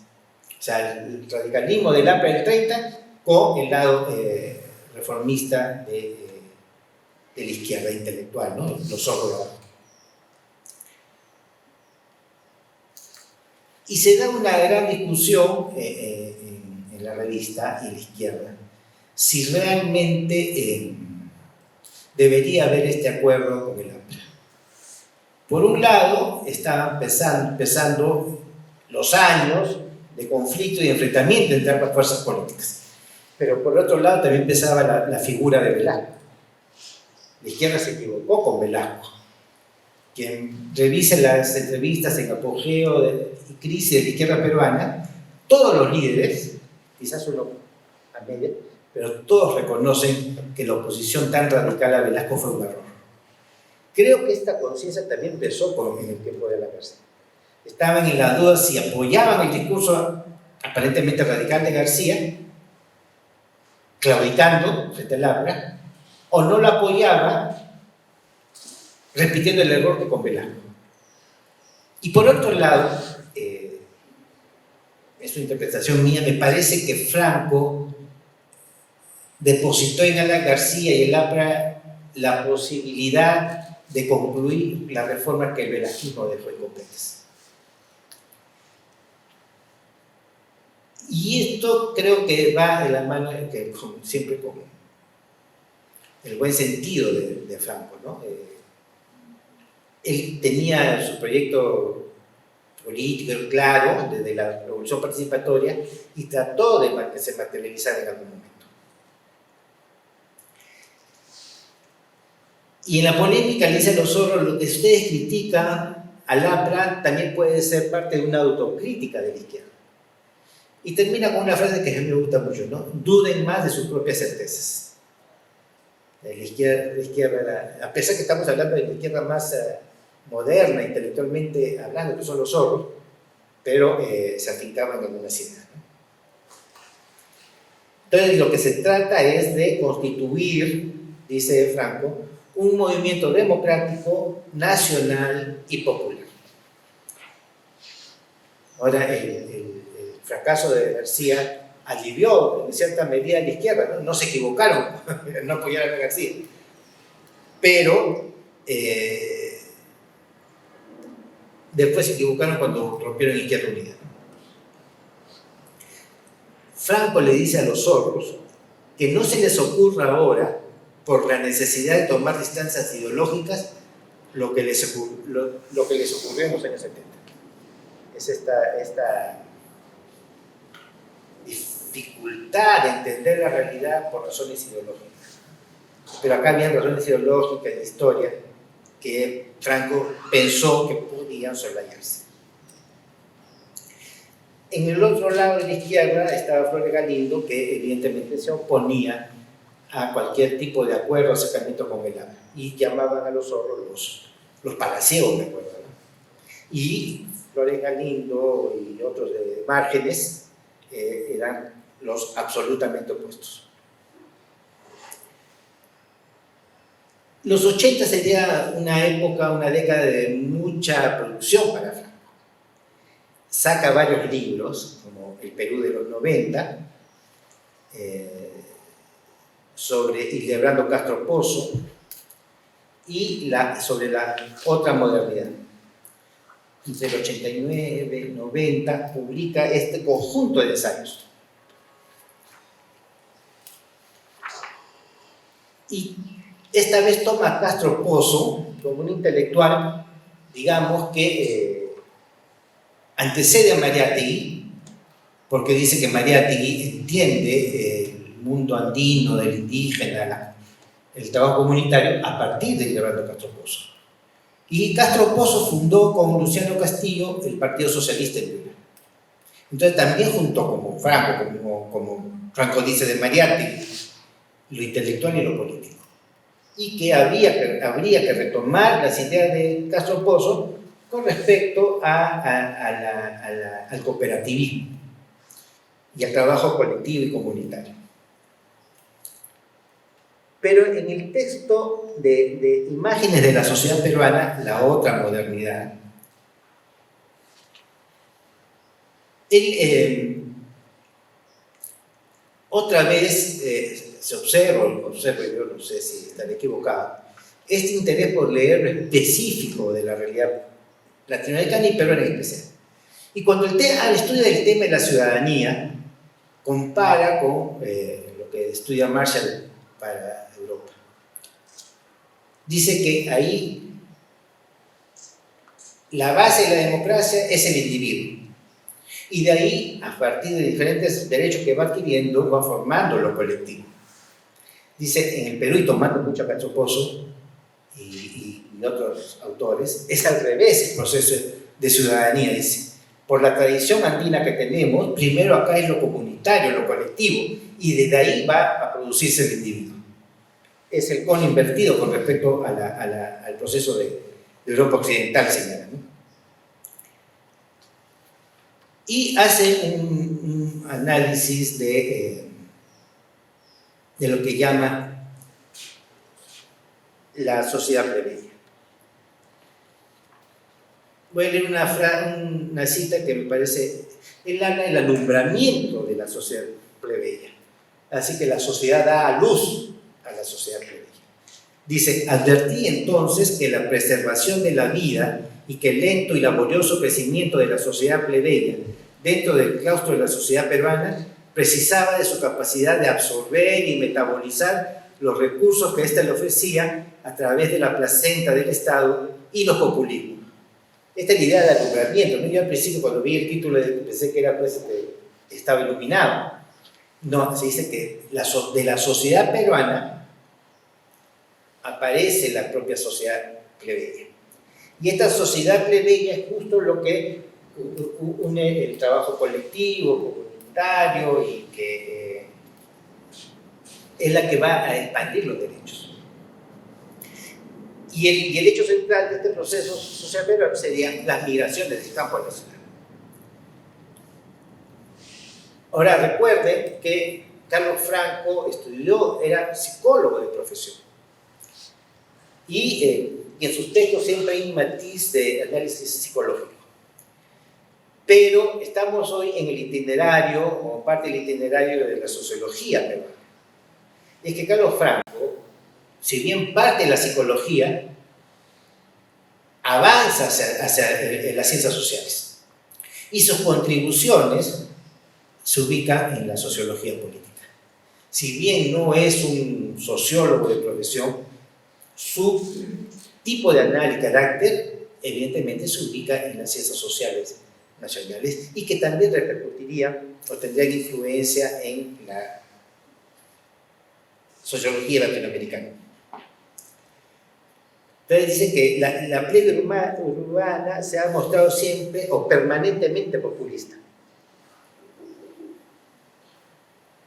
O sea, el radicalismo del APRA del 30 con el lado reformista de la izquierda intelectual, ¿no? Los ojos. Y se da una gran discusión en la revista y en la izquierda si realmente debería haber este acuerdo con el APRA. Por un lado, estaban empezando los años de conflicto y enfrentamiento entre ambas fuerzas políticas. Pero por otro lado también empezaba la figura de Velasco. La izquierda se equivocó con Velasco. Quien revise las entrevistas en apogeo y crisis de la izquierda peruana, todos los líderes, quizás uno a medio, pero todos reconocen que la oposición tan radical a Velasco fue un error. Creo que esta conciencia también empezó en el tiempo de la García. Estaban en la duda si apoyaban el discurso aparentemente radical de García, claudicando frente al APRA, o no lo apoyaban, repitiendo el error que con Velasco. Y por otro lado, es una interpretación mía, me parece que Franco depositó en Alan García y el APRA la posibilidad de concluir la reforma que el velasquismo dejó incompletas. Y esto creo que va de la mano, siempre con el buen sentido de Franco, ¿no? Él tenía su proyecto político claro desde la revolución participatoria y trató de que se materializara en algún momento. Y en la polémica, le dice a los zorros, lo que ustedes critican al APRA también puede ser parte de una autocrítica de la izquierda. Y termina con una frase que a mí me gusta mucho, ¿no? Duden más de sus propias certezas. La izquierda, a pesar que estamos hablando de la izquierda más moderna, intelectualmente hablando, que son los zorros, pero se afincaban en algunas ideas, ¿no? Entonces, lo que se trata es de constituir, dice Franco, un movimiento democrático, nacional y popular. Ahora, el fracaso de García alivió en cierta medida a la izquierda, ¿no? No se equivocaron en no apoyar a García, pero después se equivocaron cuando rompieron Izquierda Unida. Franco le dice a los zorros que no se les ocurra ahora, por la necesidad de tomar distancias ideológicas, lo que les ocurrió en los años 70. Es esta dificultad de entender la realidad por razones ideológicas. Pero acá había razones ideológicas de historia que Franco pensó que podían soslayarse. En el otro lado de la izquierda estaba Flores Galindo, que evidentemente se oponía a cualquier tipo de acuerdo o acercamiento con el APRA, y llamaban a los zorros los palaciegos, me acuerdo, ¿no? Y Flores Galindo y otros de márgenes eran los absolutamente opuestos. Los 80 sería una época, una década de mucha producción para Franco. Saca varios libros, como El Perú de los 90, sobre Hildebrando Castro Pozo, y sobre la otra modernidad. Entre el 89 y 90 publica este conjunto de ensayos. Y esta vez toma a Castro Pozo como un intelectual, digamos, que antecede a Mariátegui, porque dice que Mariátegui entiende el mundo andino, del indígena, el trabajo comunitario, a partir de Hildebrando Castro Pozo. Y Castro Pozo fundó con Luciano Castillo el Partido Socialista en Perú. Entonces también juntó, como Franco dice de Mariátegui, lo intelectual y lo político. Y que habría que retomar las ideas de Castro Pozo con respecto al cooperativismo. y al trabajo colectivo y comunitario. Pero en el texto de Imágenes de la sociedad peruana, la otra modernidad, él otra vez se observa, yo no sé si estaré equivocado, este interés por leer lo específico de la realidad latinoamericana y peruana en especial. Y cuando al estudio del tema de la ciudadanía, compara con lo que estudia Marshall para Europa. Dice que ahí la base de la democracia es el individuo. Y de ahí, a partir de diferentes derechos que va adquiriendo, va formando lo colectivo. Dice, en el Perú, y tomando mucho a Cachoposo y otros autores, es al revés el proceso de ciudadanía, dice. Por la tradición andina que tenemos, primero acá es lo comunitario, lo colectivo, y desde ahí va a producirse el individuo. Es el cono invertido con respecto al proceso de Europa Occidental, señala, ¿no? Y hace un análisis de lo que llama la sociedad plebeya. Voy a leer una cita que me parece, él habla del alumbramiento de la sociedad plebeya. Así que la sociedad da a luz a la sociedad plebeya. Dice, advertí entonces que la preservación de la vida y que el lento y laborioso crecimiento de la sociedad plebeya dentro del claustro de la sociedad peruana precisaba de su capacidad de absorber y metabolizar los recursos que ésta le ofrecía a través de la placenta del Estado y los populismos. Esta es la idea de alumbramiento, ¿no? Yo al principio cuando vi el título pensé que era, pues, estaba iluminado. No, se dice que de la sociedad peruana aparece la propia sociedad plebeya. Y esta sociedad plebeya es justo lo que une el trabajo colectivo, comunitario, y que es la que va a expandir los derechos. Y el hecho central de este proceso social peruano serían las migraciones del campo a la ciudad. Ahora, recuerden que Carlos Franco era psicólogo de profesión. Y en sus textos siempre hay un matiz de análisis psicológico. Pero estamos hoy en el itinerario, o parte del itinerario de la sociología peruana. Es que Carlos Franco, si bien parte de la psicología, avanza hacia las ciencias sociales. Y sus contribuciones se ubican en la sociología política. Si bien no es un sociólogo de profesión, su tipo de análisis, carácter, evidentemente se ubica en las ciencias sociales nacionales y que también repercutiría o tendría influencia en la sociología latinoamericana. Entonces dice que la plebe urbana se ha mostrado siempre o permanentemente populista.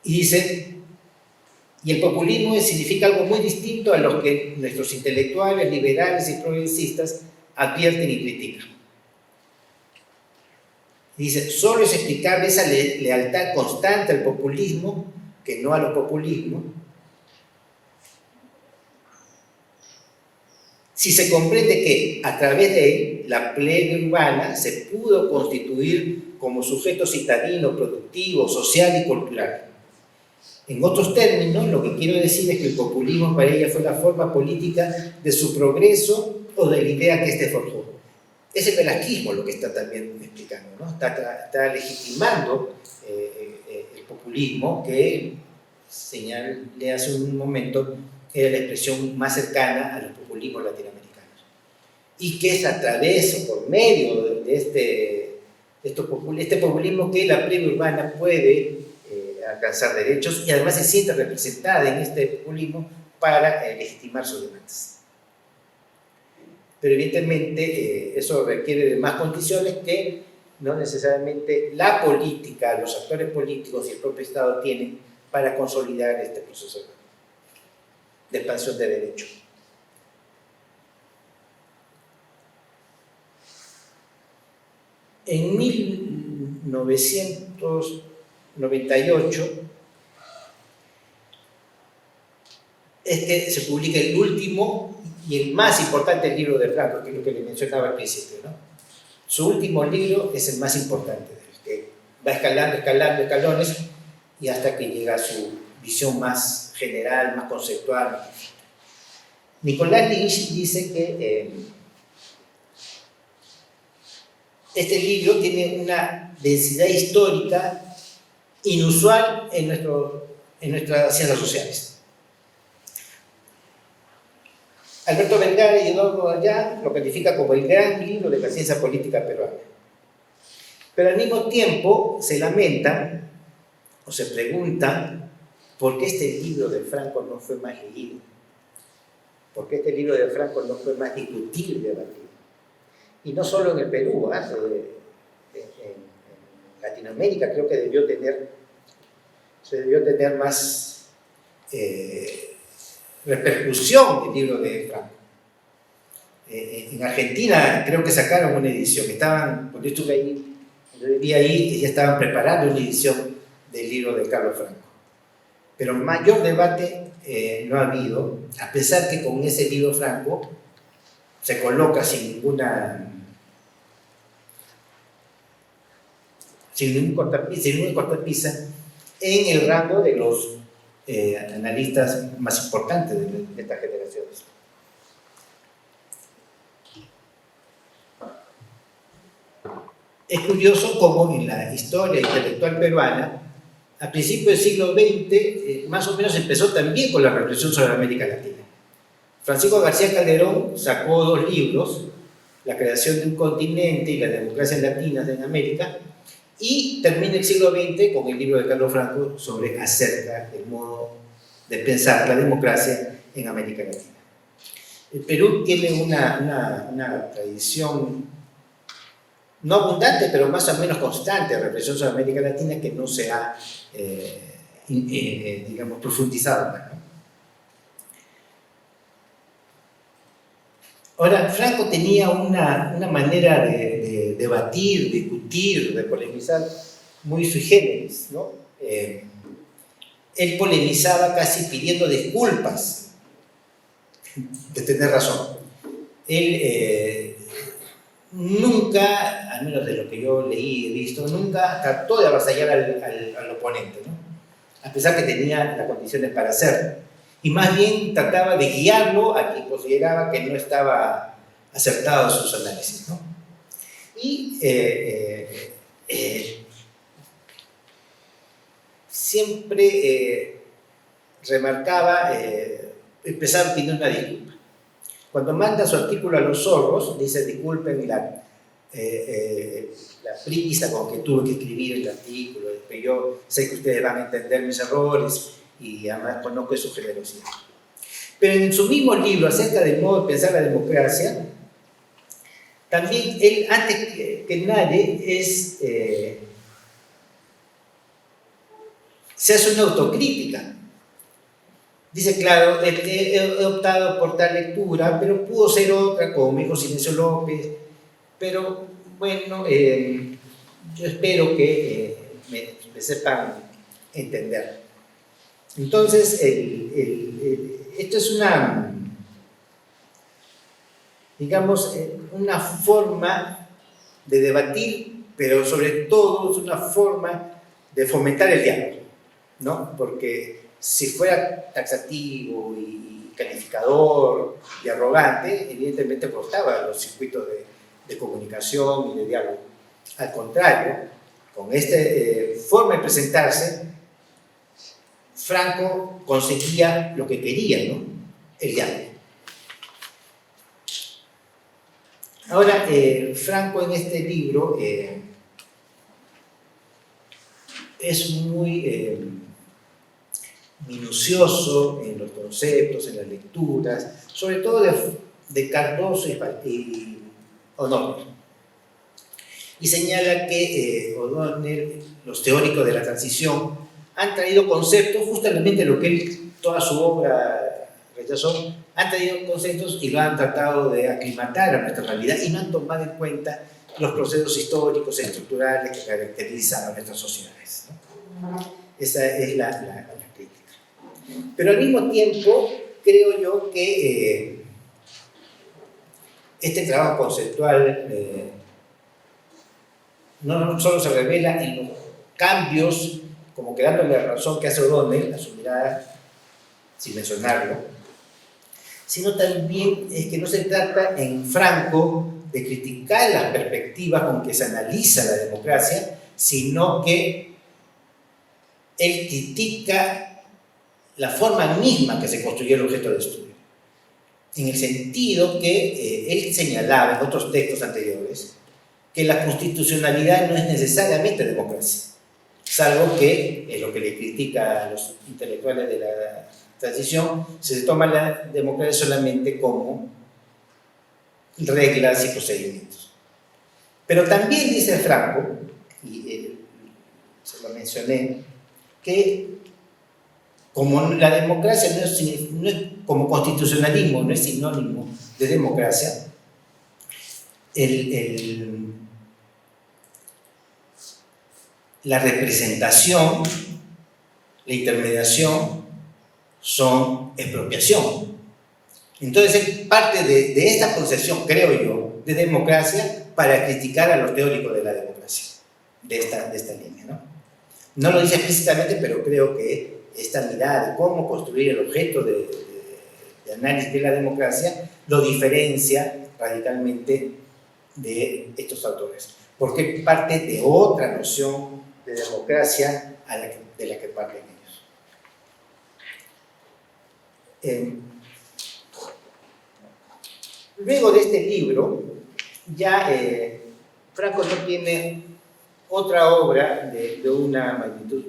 Y dice, y el populismo significa algo muy distinto a lo que nuestros intelectuales, liberales y progresistas advierten y critican. Dice, solo es explicable esa lealtad constante al populismo, que no a los populismos, si se comprende que a través de él la plebe urbana se pudo constituir como sujeto citadino, productivo, social y cultural. En otros términos, lo que quiero decir es que el populismo para ella fue la forma política de su progreso o de la idea que éste forjó. Es el velasquismo lo que está también explicando, ¿no? Está legitimando el populismo que, señalé hace un momento, era la expresión más cercana a los populismos latinoamericanos. Y que es a través o por medio de este populismo que la plebe urbana puede alcanzar derechos y además se siente representada en este populismo para legitimar sus demandas. Pero evidentemente eso requiere de más condiciones que no necesariamente la política, los actores políticos y el propio Estado tienen para consolidar este proceso de expansión de derechos. En 1900 98 es que se publica el último y el más importante libro de Franco, que es lo que le mencionaba al principio, ¿no? Su último libro es el más importante, que va escalando, escalando, escalones, y hasta que llega a su visión más general, más conceptual. Nicolás Lynch dice que este libro tiene una densidad histórica inusual en nuestras ciencias sociales. Alberto Vergara y Eduardo Galeano lo califica como el gran libro de la ciencia política peruana. Pero al mismo tiempo se lamentan o se preguntan por qué este libro de Franco no fue más leído, por qué este libro de Franco no fue más discutido y debatido. Y no solo en el Perú, en Latinoamérica creo que se debió tener más repercusión del libro de Franco. En Argentina creo que sacaron una edición, cuando yo estuve ahí, yo vivía ahí, ya estaban preparando una edición del libro de Carlos Franco. Pero mayor debate no ha habido, a pesar que con ese libro Franco se coloca sin ninguna cortapisa en el rango de los analistas más importantes de estas generaciones. Es curioso cómo en la historia intelectual peruana, a principios del siglo XX, más o menos empezó también con la reflexión sobre América Latina. Francisco García Calderón sacó 2 libros, La creación de un continente y las democracias latinas en América, y termina el siglo XX con el libro de Carlos Franco sobre acerca del modo de pensar la democracia en América Latina. El Perú tiene una tradición no abundante, pero más o menos constante de reflexión sobre América Latina que no se ha, digamos, profundizado más, ¿no? Ahora, Franco tenía una manera de debatir, de discutir, de polemizar muy sui generis, ¿no? Él polemizaba casi pidiendo disculpas de tener razón. Él nunca, al menos de lo que yo leí y he visto, nunca trató de avasallar al oponente, ¿no? A pesar que tenía las condiciones para hacerlo. Y más bien trataba de guiarlo a quien consideraba que no estaba acertado en sus análisis, ¿no? Y siempre remarcaba, empezaba pidiendo una disculpa. Cuando manda su artículo a Los Zorros, dice: disculpen la prisa con que tuve que escribir el artículo, que yo sé que ustedes van a entender mis errores y además conozco su generosidad. Pero en su mismo libro acerca del modo de pensar la democracia, también él, antes que nadie, se hace una autocrítica. Dice: claro, he optado por tal lectura, pero pudo ser otra, como me dijo Silencio López, pero bueno, yo espero que me sepan entender. Entonces, esto es una forma de debatir, pero sobre todo es una forma de fomentar el diálogo, ¿no? Porque si fuera taxativo y calificador y arrogante, evidentemente cortaba los circuitos de comunicación y de diálogo. Al contrario, con esta forma de presentarse, Franco conseguía lo que quería, ¿no? El diálogo. Ahora, Franco en este libro es muy minucioso en los conceptos, en las lecturas, sobre todo de Cardoso y O'Donnell. Y señala que O'Donnell, los teóricos de la transición, han traído conceptos, justamente lo que él, toda su obra rechazó, han traído conceptos y lo han tratado de aclimatar a nuestra realidad y no han tomado en cuenta los procesos históricos e estructurales que caracterizan a nuestras sociedades, ¿no? Esa es la crítica. Pero al mismo tiempo, creo yo que este trabajo conceptual no solo se revela en los cambios, como que dándole la razón que hace O'Donnell a su mirada, sin mencionarlo, sino también es que no se trata en Franco de criticar las perspectivas con que se analiza la democracia, sino que él critica la forma misma que se construyó el objeto de estudio, en el sentido que él señalaba en otros textos anteriores que la constitucionalidad no es necesariamente democracia, salvo que, es lo que le critica a los intelectuales de la transición, se toma la democracia solamente como reglas y procedimientos. Pero también dice Franco, y se lo mencioné, que como la democracia no es, como constitucionalismo no es sinónimo de democracia, la representación, la intermediación son expropiación. Entonces es parte de esta concepción, creo yo, de democracia para criticar a los teóricos de la democracia, de esta línea, ¿no? No lo dice explícitamente, pero creo que esta mirada de cómo construir el objeto de análisis de la democracia lo diferencia radicalmente de estos autores, porque parte de otra noción de democracia de la que parten ellos. Luego de este libro, ya Franco no tiene otra obra de una magnitud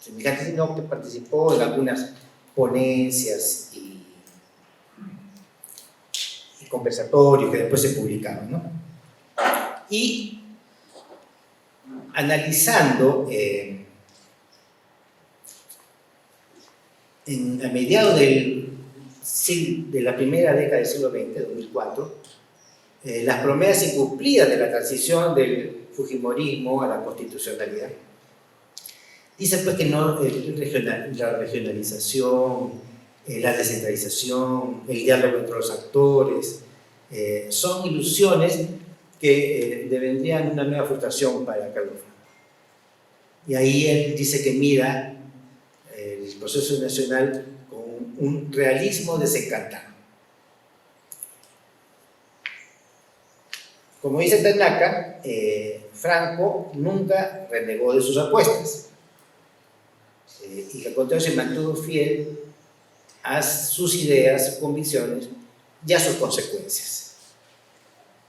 semejante, sino que participó en algunas ponencias y conversatorios que después se publicaron, ¿no? Y analizando a mediados de la primera década del siglo XX, 2004, las promesas incumplidas de la transición del fujimorismo a la constitucionalidad. Dice pues que no, la regionalización, la descentralización, el diálogo entre los actores, son ilusiones que devendrían una nueva frustración para Carlos Franco. Y ahí él dice que mira el proceso nacional con un realismo desencantado. Como dice Tanaka, Franco nunca renegó de sus apuestas y al contrario se mantuvo fiel a sus ideas, sus convicciones y a sus consecuencias.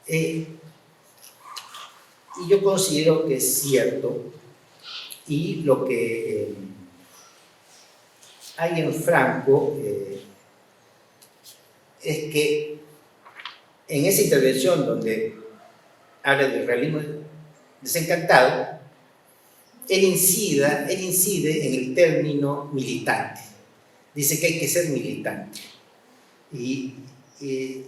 Y yo considero que es cierto, y lo que hay en Franco es que en esa intervención donde habla del realismo desencantado, él incide en el término militante. Dice que hay que ser militante. Y el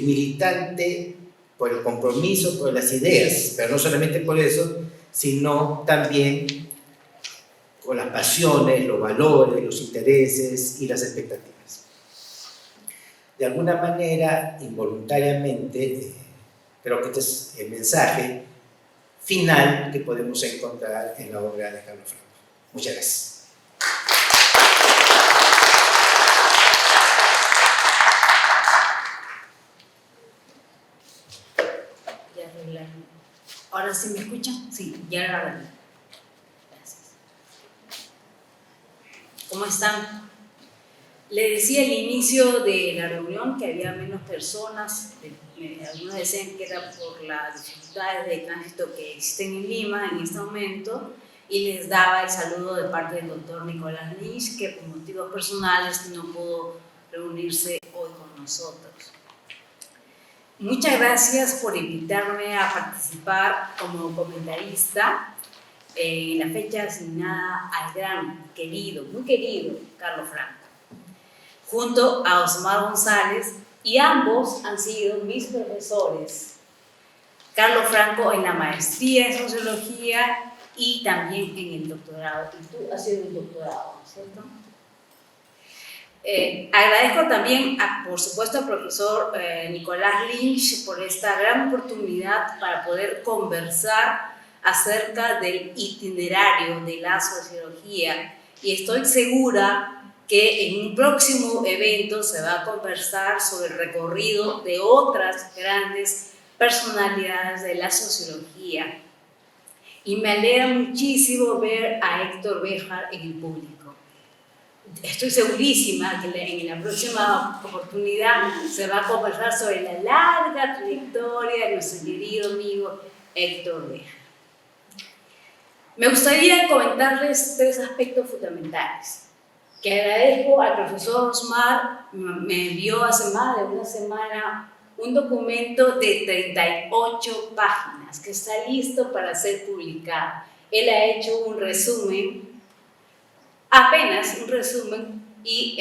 militante por el compromiso, por las ideas, pero no solamente por eso, sino también con las pasiones, los valores, los intereses y las expectativas. De alguna manera, involuntariamente, creo que este es el mensaje final que podemos encontrar en la obra de Carlos Franco. Muchas gracias. ¿Ahora sí me escuchan? Sí, ya la arreglé. Gracias. ¿Cómo están? Le decía al inicio de la reunión que había menos personas. Algunos decían que era por las dificultades de tránsito que existen en Lima en este momento, y les daba el saludo de parte del doctor Nicolás Lynch, que por motivos personales no pudo reunirse hoy con nosotros. Muchas gracias por invitarme a participar como comentarista en la fecha asignada al gran, querido, muy querido Carlos Franco, junto a Osmar González, y ambos han sido mis profesores. Carlos Franco en la maestría en Sociología y también en el doctorado. Y tú has sido el doctorado, ¿cierto? Agradezco también, por supuesto, al profesor Nicolás Lynch por esta gran oportunidad para poder conversar acerca del itinerario de la sociología, y estoy segura que en un próximo evento se va a conversar sobre el recorrido de otras grandes personalidades de la sociología. Y me alegra muchísimo ver a Héctor Béjar en el público. Estoy segurísima que en la próxima oportunidad se va a conversar sobre la larga trayectoria de nuestro querido amigo Héctor Béjar. Me gustaría comentarles 3 aspectos fundamentales que agradezco al profesor Osmar. Me envió hace más de una semana un documento de 38 páginas que está listo para ser publicado. Él ha hecho un resumen, apenas un resumen, y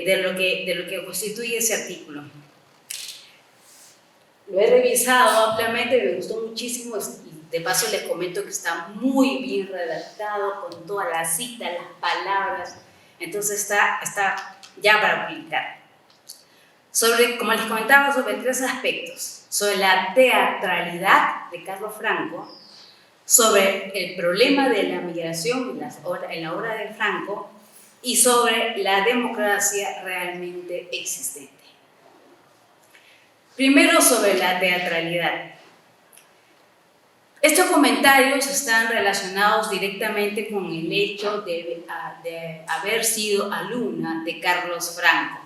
de lo que constituye ese artículo. Lo he revisado ampliamente, me gustó muchísimo. De paso les comento que está muy bien redactado, con todas las citas, las palabras. Entonces está ya para publicar. Como les comentaba, sobre 3 aspectos: sobre la teatralidad de Carlos Franco, sobre el problema de la migración en la obra de Franco, y sobre la democracia realmente existente. Primero, sobre la teatralidad. Estos comentarios están relacionados directamente con el hecho de haber sido alumna de Carlos Franco.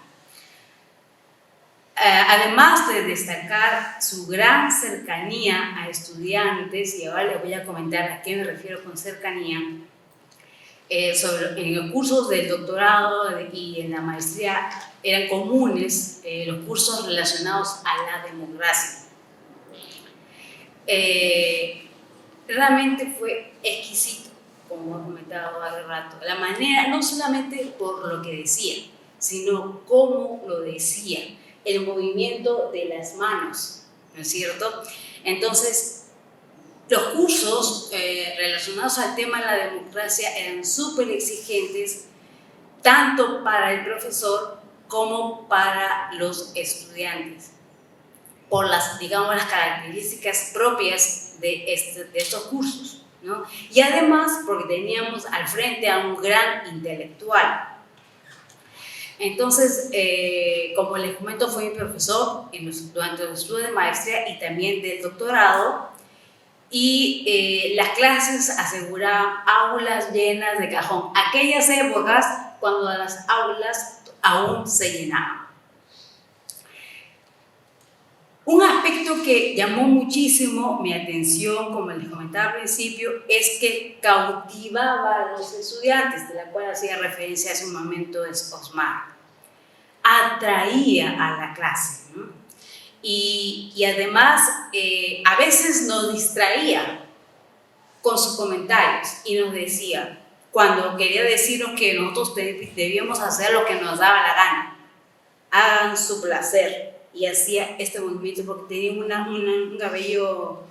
Además de destacar su gran cercanía a estudiantes, y ahora les voy a comentar a qué me refiero con cercanía, en los cursos del doctorado y en la maestría eran comunes los cursos relacionados a la democracia. Realmente fue exquisito, como he comentado hace rato, la manera, no solamente por lo que decía, sino cómo lo decía, el movimiento de las manos, ¿no es cierto? Entonces, los cursos relacionados al tema de la democracia eran súper exigentes, tanto para el profesor como para los estudiantes, por las características propias de estos cursos, ¿no? Y además porque teníamos al frente a un gran intelectual. Entonces, como les comento, fue mi profesor durante los estudios de maestría y también del doctorado, y las clases aseguraban aulas llenas de cajón. Aquellas épocas cuando las aulas aún se llenaban. Un aspecto que llamó muchísimo mi atención, como les comentaba al principio, es que cautivaba a los estudiantes, de la cual hacía referencia hace un momento Osmar. Atraía a la clase, ¿no? Y además a veces nos distraía con sus comentarios y nos decía, cuando quería decirnos que nosotros debíamos hacer lo que nos daba la gana, hagan su placer. Y hacía este movimiento porque tenía un cabello,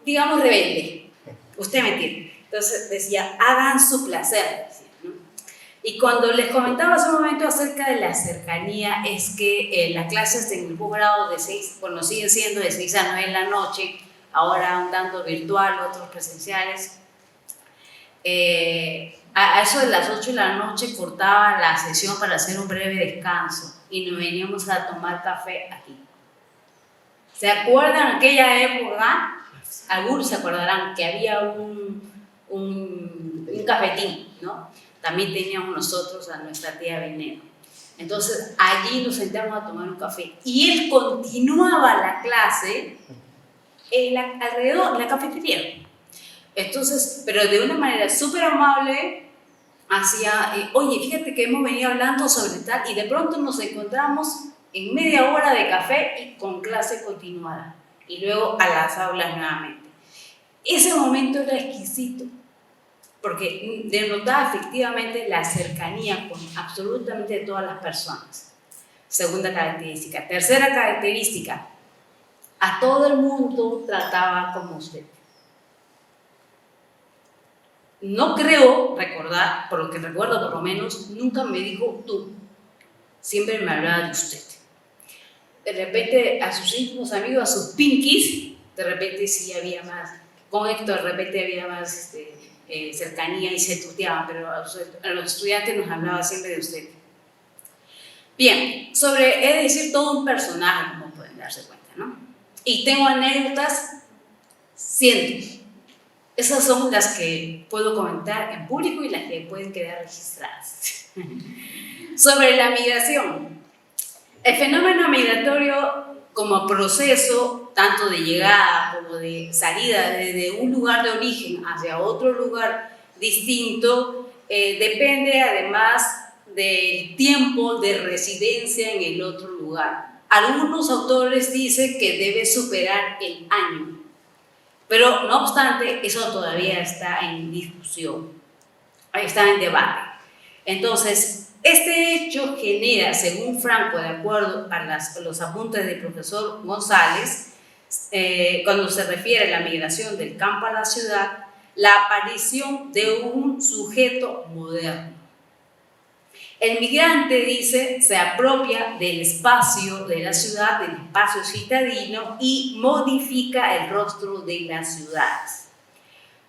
digamos, rebelde. Usted me entiende. Entonces decía, hagan su placer. Decía, ¿no? Y cuando les comentaba hace un momento acerca de la cercanía, es que las clases en el posgrado siguen siendo de 6 a 9 de la noche, ahora un tanto virtual, otros presenciales. A eso de las 8 de la noche cortaba la sesión para hacer un breve descanso y nos veníamos a tomar café aquí. ¿Se acuerdan aquella época? Algunos se acordarán que había un cafetín, ¿no? También teníamos nosotros a nuestra tía Veneno. Entonces allí nos sentamos a tomar un café y él continuaba la clase alrededor de la cafetería. Entonces, pero de una manera súper amable, hacía, oye, fíjate que hemos venido hablando sobre tal, y de pronto nos encontramos en media hora de café y con clase continuada, y luego a las aulas nuevamente. Ese momento era exquisito, porque denotaba efectivamente la cercanía con absolutamente todas las personas. Segunda característica. Tercera característica, A todo el mundo trataba como usted. No creo recordar, por lo que recuerdo por lo menos, nunca me dijo tú. Siempre me hablaba de usted. De repente a sus íntimos amigos, a sus pinkies, de repente sí había más. Con Héctor de repente había más cercanía y se tuteaban, pero a los estudiantes nos hablaba siempre de usted. Bien, es decir, todo un personaje, como pueden darse cuenta, ¿no? Y tengo anécdotas cientos. Esas son las que puedo comentar en público y las que pueden quedar registradas. Sobre la migración. El fenómeno migratorio como proceso, tanto de llegada como de salida desde un lugar de origen hacia otro lugar distinto, depende además del tiempo de residencia en el otro lugar. Algunos autores dicen que debe superar el año, pero no obstante, eso todavía está en discusión, está en debate. Entonces, este hecho genera, según Franco, de acuerdo a los apuntes del profesor González, cuando se refiere a la migración del campo a la ciudad, la aparición de un sujeto moderno. El migrante, dice, se apropia del espacio de la ciudad, del espacio citadino, y modifica el rostro de las ciudades.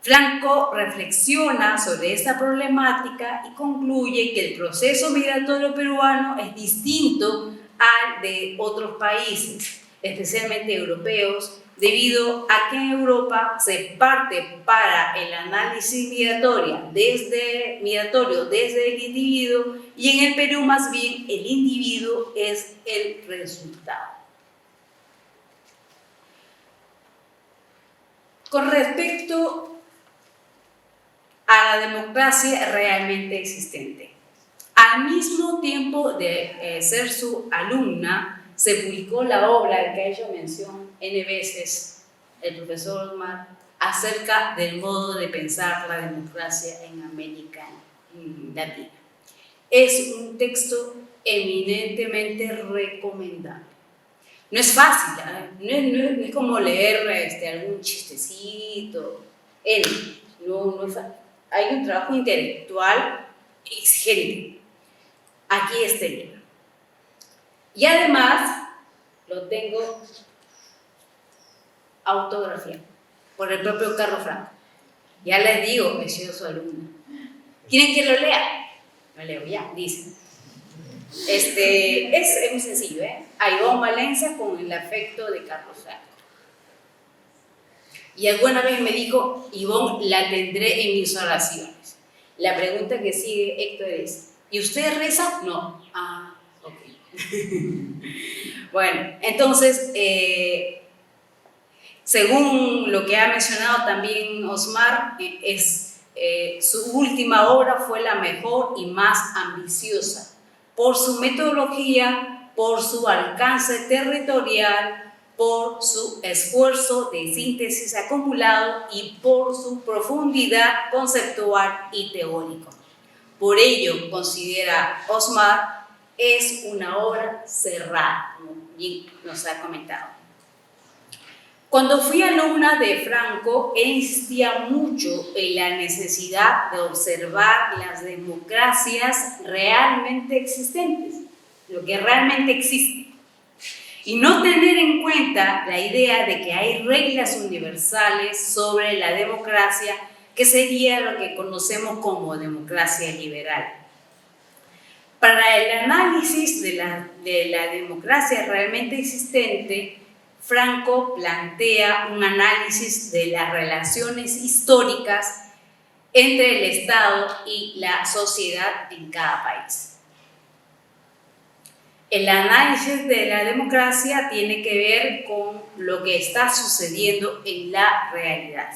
Franco reflexiona sobre esta problemática y concluye que el proceso migratorio peruano es distinto al de otros países, especialmente europeos, debido a que en Europa se parte para el análisis migratorio desde el individuo, y en el Perú más bien el individuo es el resultado. Con respecto a la democracia realmente existente, al mismo tiempo de ser su alumna, se publicó la obra que ha hecho mención N veces el profesor Osmar acerca del modo de pensar la democracia en América Latina. Es un texto eminentemente recomendable. No es fácil, no es como leer algún chistecito. No es fácil. Hay un trabajo intelectual exigente. Aquí está el libro. Y además lo tengo autografiado por el propio Carlos Franco. Ya les digo que he sido su alumna. ¿Quieren que lo lea? Lo leo ya, dice. Es muy sencillo, A Ivonne Valencia con el afecto de Carlos Franco. Y alguna vez me dijo, Ivonne, la tendré en mis oraciones. La pregunta que sigue, Héctor, es, ¿y usted reza? No. Ah, ok. Bueno, entonces, según lo que ha mencionado también Osmar, su última obra fue la mejor y más ambiciosa, por su metodología, por su alcance territorial, por su esfuerzo de síntesis acumulado y por su profundidad conceptual y teórica. Por ello, considera Osmar, es una obra cerrada, como bien nos ha comentado. Cuando fui alumna de Franco, él insistía mucho en la necesidad de observar las democracias realmente existentes, lo que realmente existe, y no tener en cuenta la idea de que hay reglas universales sobre la democracia, que sería lo que conocemos como democracia liberal. Para el análisis de la democracia realmente existente, Franco plantea un análisis de las relaciones históricas entre el Estado y la sociedad en cada país. El análisis de la democracia tiene que ver con lo que está sucediendo en la realidad.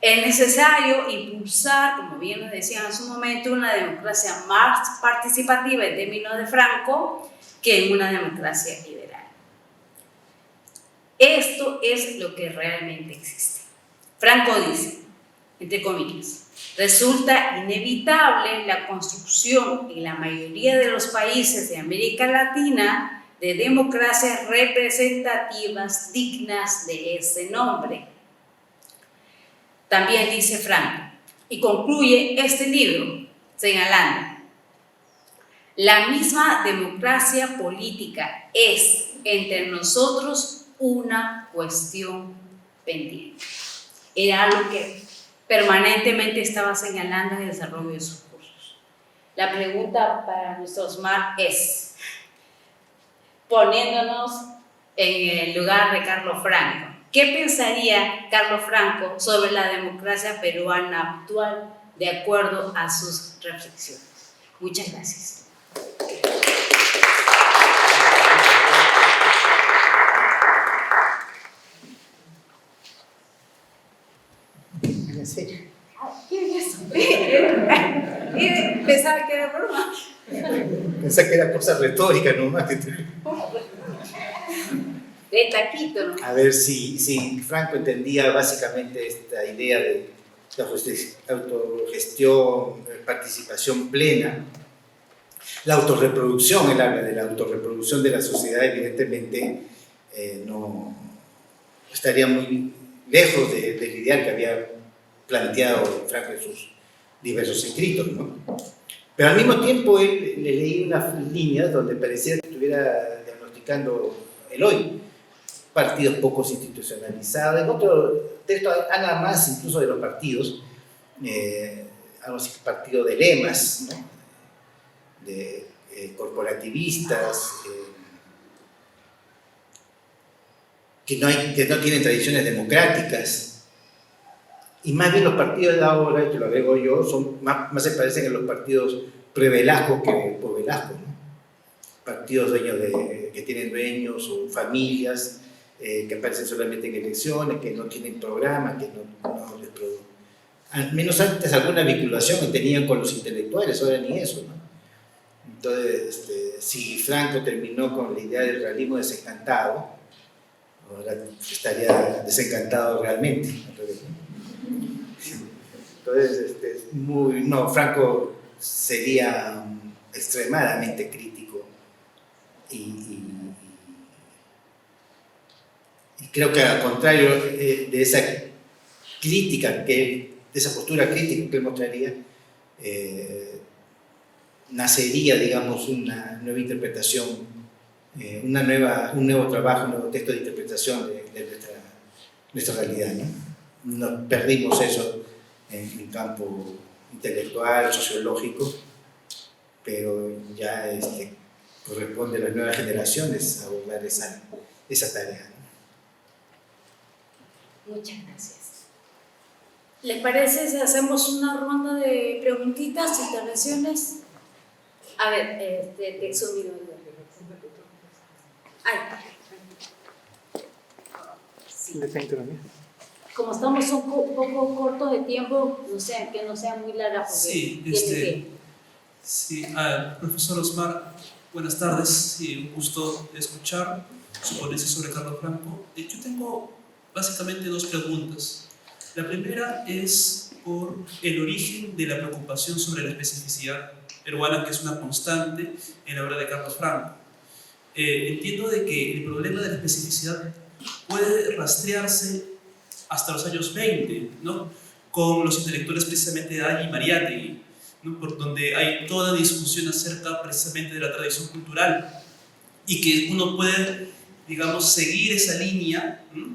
Es necesario impulsar, como bien nos decían en su momento, una democracia más participativa en términos de Franco que en una democracia liberal. Esto es lo que realmente existe. Franco dice, entre comillas, resulta inevitable la construcción en la mayoría de los países de América Latina de democracias representativas dignas de ese nombre. También dice Franco, y concluye este libro señalando: la misma democracia política es entre nosotros una cuestión pendiente. Era algo que permanentemente estaba señalando en el desarrollo de sus cursos. La pregunta para nuestro Osmar es, poniéndonos en el lugar de Carlos Franco, ¿qué pensaría Carlos Franco sobre la democracia peruana actual de acuerdo a sus reflexiones? Muchas gracias. ¿En serio? ¿Qué es eso? Pensaba que era broma. Pensé que era cosa retórica nomás. De taquito, ¿no? A ver si Franco entendía básicamente esta idea de la autogestión, participación plena, la autorreproducción. Él habla de la autorreproducción de la sociedad, evidentemente no estaría muy lejos del ideal que había planteado Franco en sus diversos escritos, ¿no? Pero al mismo tiempo él le leí unas líneas donde parecía que estuviera diagnosticando el hoy, partidos poco institucionalizados. En otro texto habla más incluso de los partidos, algo así que partido de lemas, ¿no? De corporativistas, que no tienen tradiciones democráticas. Y más bien los partidos de ahora, y que lo agrego yo, más se parecen a los partidos pre-Velasco que por-Velasco, ¿no? Partidos que tienen dueños o familias, que aparecen solamente en elecciones, que no tienen programa, que no les producen. Al menos antes alguna vinculación tenían con los intelectuales, ahora ni eso, ¿no? Entonces, si Franco terminó con la idea del realismo desencantado, ahora estaría desencantado realmente. Entonces, Franco sería extremadamente crítico y creo que al contrario de esa crítica, de esa postura crítica que él mostraría, nacería, digamos, una nueva interpretación, un nuevo trabajo, un nuevo texto de interpretación de nuestra realidad, ¿no? Nos perdimos eso en el campo intelectual, sociológico, pero ya corresponde a las nuevas generaciones abordar esa tarea, ¿no? Muchas gracias. ¿Les parece si hacemos una ronda de preguntitas, intervenciones? A ver, texto mío. Sí. Como estamos un poco cortos de tiempo, que no sea muy larga porque sí, sí, profesor Osmar, buenas tardes, sí, un gusto escuchar su ponencia sobre Carlos Franco. Yo tengo básicamente dos preguntas. La primera es por el origen de la preocupación sobre la especificidad peruana, que es una constante en la obra de Carlos Franco. Entiendo de que el problema de la especificidad puede rastrearse hasta los años 20, ¿no? Con los intelectuales precisamente de Agui y Mariátegui, ¿no? Por donde hay toda discusión acerca precisamente de la tradición cultural y que uno puede, digamos, seguir esa línea, ¿no?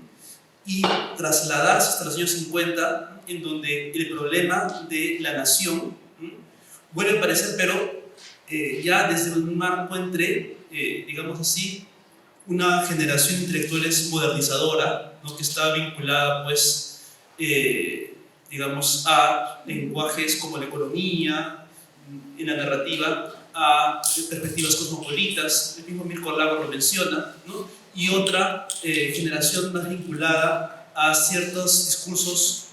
Y trasladarse hasta los años 50, en donde el problema de la nación, ¿no? Vuelve a aparecer, pero ya desde un marco entre, digamos así, una generación de intelectuales modernizadora, ¿no? Que está vinculada, pues, digamos, a lenguajes como la economía, en la narrativa, a perspectivas cosmopolitas, el mismo Mirko Lago lo menciona, ¿no? Y otra generación más vinculada a ciertos discursos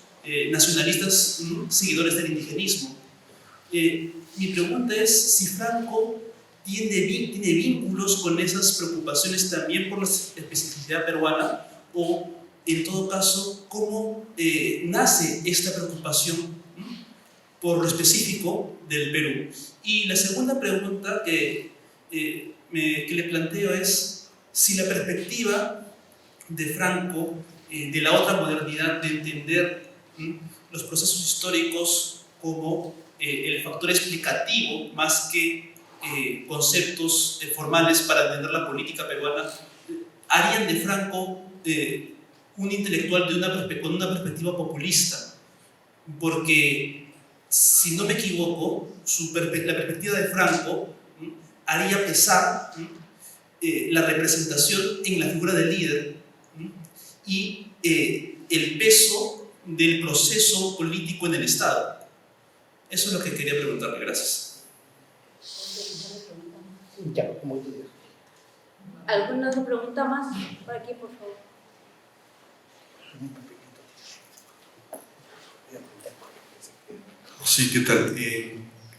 nacionalistas, ¿no? Seguidores del indigenismo. Mi pregunta es si Franco tiene vínculos con esas preocupaciones también por la especificidad peruana, o en todo caso, cómo nace esta preocupación, ¿no? Por lo específico del Perú. Y la segunda pregunta que que le planteo es si la perspectiva de Franco, de la otra modernidad, de entender los procesos históricos como el factor explicativo más que conceptos formales para entender la política peruana, harían de Franco un intelectual con una perspectiva populista, porque si no me equivoco, la perspectiva de Franco haría pesar la representación en la figura del líder y el peso del proceso político en el Estado. Eso es lo que quería preguntarle. Gracias. Ya, como tú dices. ¿Alguna otra pregunta más? Por aquí, por favor. Sí, ¿qué tal?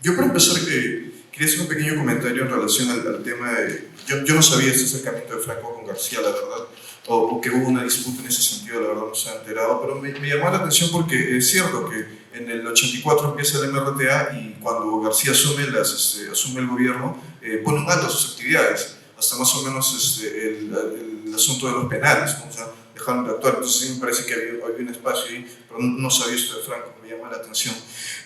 Yo para empezar quería hacer un pequeño comentario en relación al tema de... Yo no sabía este acercamiento de Franco con García, la verdad, o que hubo una disputa en ese sentido, la verdad no se ha enterado, pero me llamó la atención porque es cierto que en el 84 empieza el MRTA y cuando García asume el gobierno, pone un alto a sus actividades, hasta más o menos el asunto de los penales, ¿no? O sea, dejaron de actuar. Entonces sí me parece que había un espacio ahí, pero no sabía esto de Franco, me llama la atención.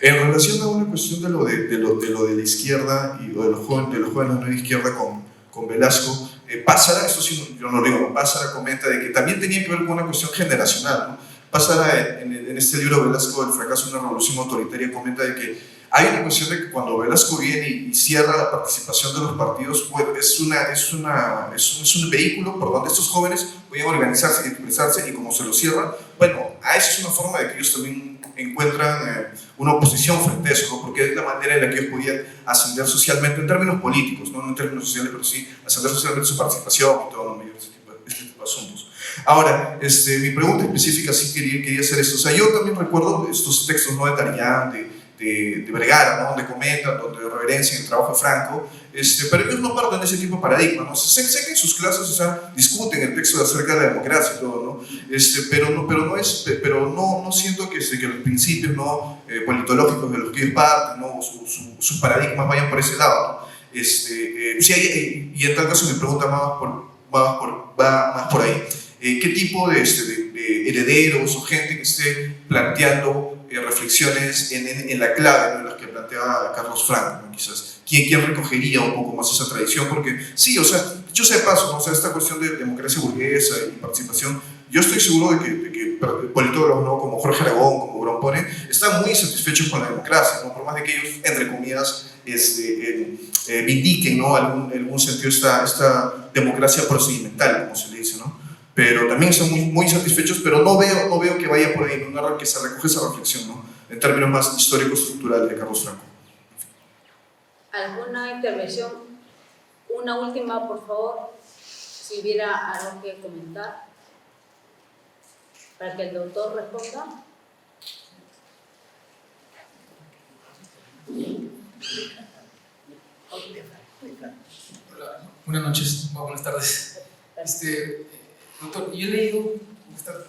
En relación a una cuestión de lo de la izquierda y o de los jóvenes de la nueva izquierda con Velasco, Pásara, esto sí, yo no lo digo, Pásara comenta de que también tenía que ver con una cuestión generacional, ¿no? Pásara en este libro Velasco, El fracaso de una revolución autoritaria, comenta de que hay una cuestión de que cuando Velasco viene y cierra la participación de los partidos, pues es un vehículo por donde estos jóvenes pueden organizarse y expresarse, y como se lo cierra, bueno, a eso es una forma de que ellos también encuentran una oposición frente a eso, ¿no? Porque es la manera en la que ellos podían ascender socialmente en términos políticos, no en términos sociales, pero sí ascender socialmente su participación y todo, ¿no? Este tipo de asuntos. Ahora, mi pregunta específica sí quería hacer esto. O sea, yo también recuerdo estos textos, ¿no? De Tariñán, de Vergara, ¿no? Donde comentan, donde reverencian el trabajo de Franco, pero ellos no parten de ese tipo de paradigma, ¿no? Sé que en sus clases, o sea, discuten el texto acerca de la democracia y todo, ¿no? Pero no siento que los principios, ¿no? Politológicos de los que ellos parten, ¿no? Sus paradigmas vayan por ese lado, ¿no? Sí, y en tal caso mi pregunta va más por ahí. ¿Qué tipo de herederos o gente que esté planteando reflexiones en la clave, ¿no? En las que planteaba Carlos Franco, ¿no? Quizás, ¿quién recogería un poco más esa tradición? Porque sí, o sea, yo sé de paso, ¿no? O sea, esta cuestión de democracia burguesa y participación, yo estoy seguro de que politólogos, ¿no? Como Jorge Aragón, como Brompone, están muy satisfechos con la democracia, ¿no? Por más de que ellos, entre comillas, vindiquen, ¿no? En algún sentido esta democracia procedimental, como se le dice, ¿no? Pero también están muy satisfechos, pero no veo que vaya por ahí, ¿no? Que se recoge esa reflexión, ¿no? En términos más histórico-estructurales de Carlos Franco. ¿Alguna intervención? Una última, por favor, si hubiera algo que comentar, para que el doctor responda. Hola, buenas noches, buenas tardes. Doctor, yo he leído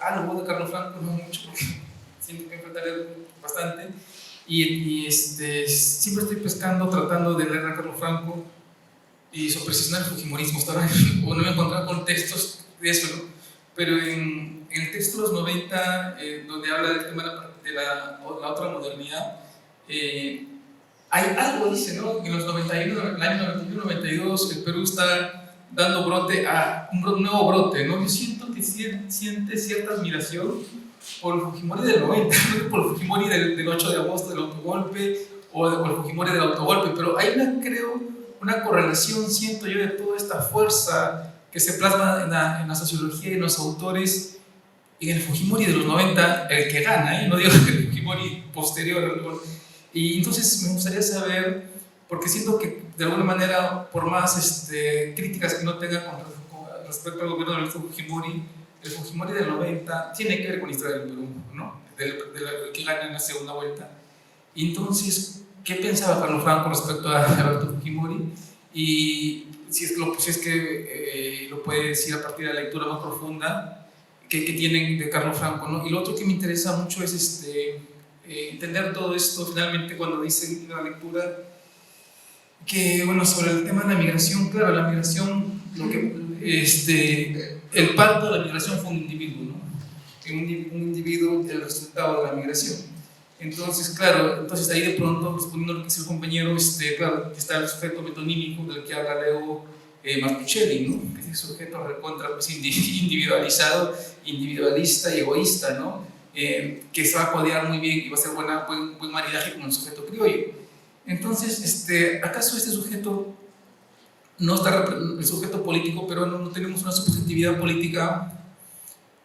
algo de Carlos Franco, no mucho, porque siento que enfrentaré bastante, y siempre estoy pescando, tratando de leer a Carlos Franco y su precisionar el fujimorismo. Hasta ahora no me he encontrado con textos de eso, ¿no? Pero en el texto de los 90, donde habla del tema de la otra modernidad, hay algo, dice, ¿no? En los 91, en el año 91-92, el Perú está dando brote a un nuevo brote, ¿no? Yo siento que siente cierta admiración por el Fujimori del 90, no por el Fujimori del 8 de agosto del autogolpe o por el Fujimori del autogolpe, pero hay creo, una correlación, siento yo, de toda esta fuerza que se plasma en la sociología y en los autores, en el Fujimori de los 90, el que gana, ¿eh? No digo el Fujimori posterior. Y entonces me gustaría saber, porque siento que de alguna manera, por más críticas que no tenga con respecto al gobierno del Fujimori, el Fujimori del 90 tiene que ver con la historia del Perú, ¿no? Del que gana en la segunda vuelta. Y entonces, ¿qué pensaba Carlos Franco respecto a Alberto Fujimori? Y si es que lo puede decir a partir de la lectura más profunda que tienen de Carlos Franco, ¿no? Y lo otro que me interesa mucho es entender todo esto finalmente cuando dicen en la lectura que, bueno, sobre el tema de la migración, claro, la migración, el parto de la migración fue un individuo, ¿no? Un individuo el resultado de la migración. Entonces, claro, entonces ahí de pronto, respondiendo a lo que dice el compañero, claro, está el sujeto metonímico del que habla Leo Martuchelli, ¿no? Que es el sujeto recontra pues, individualizado, individualista y egoísta, ¿no? Que se va a codear muy bien y va a ser buen maridaje con el sujeto criollo. Entonces, ¿acaso este sujeto no está, el sujeto político peruano, no tenemos una subjetividad política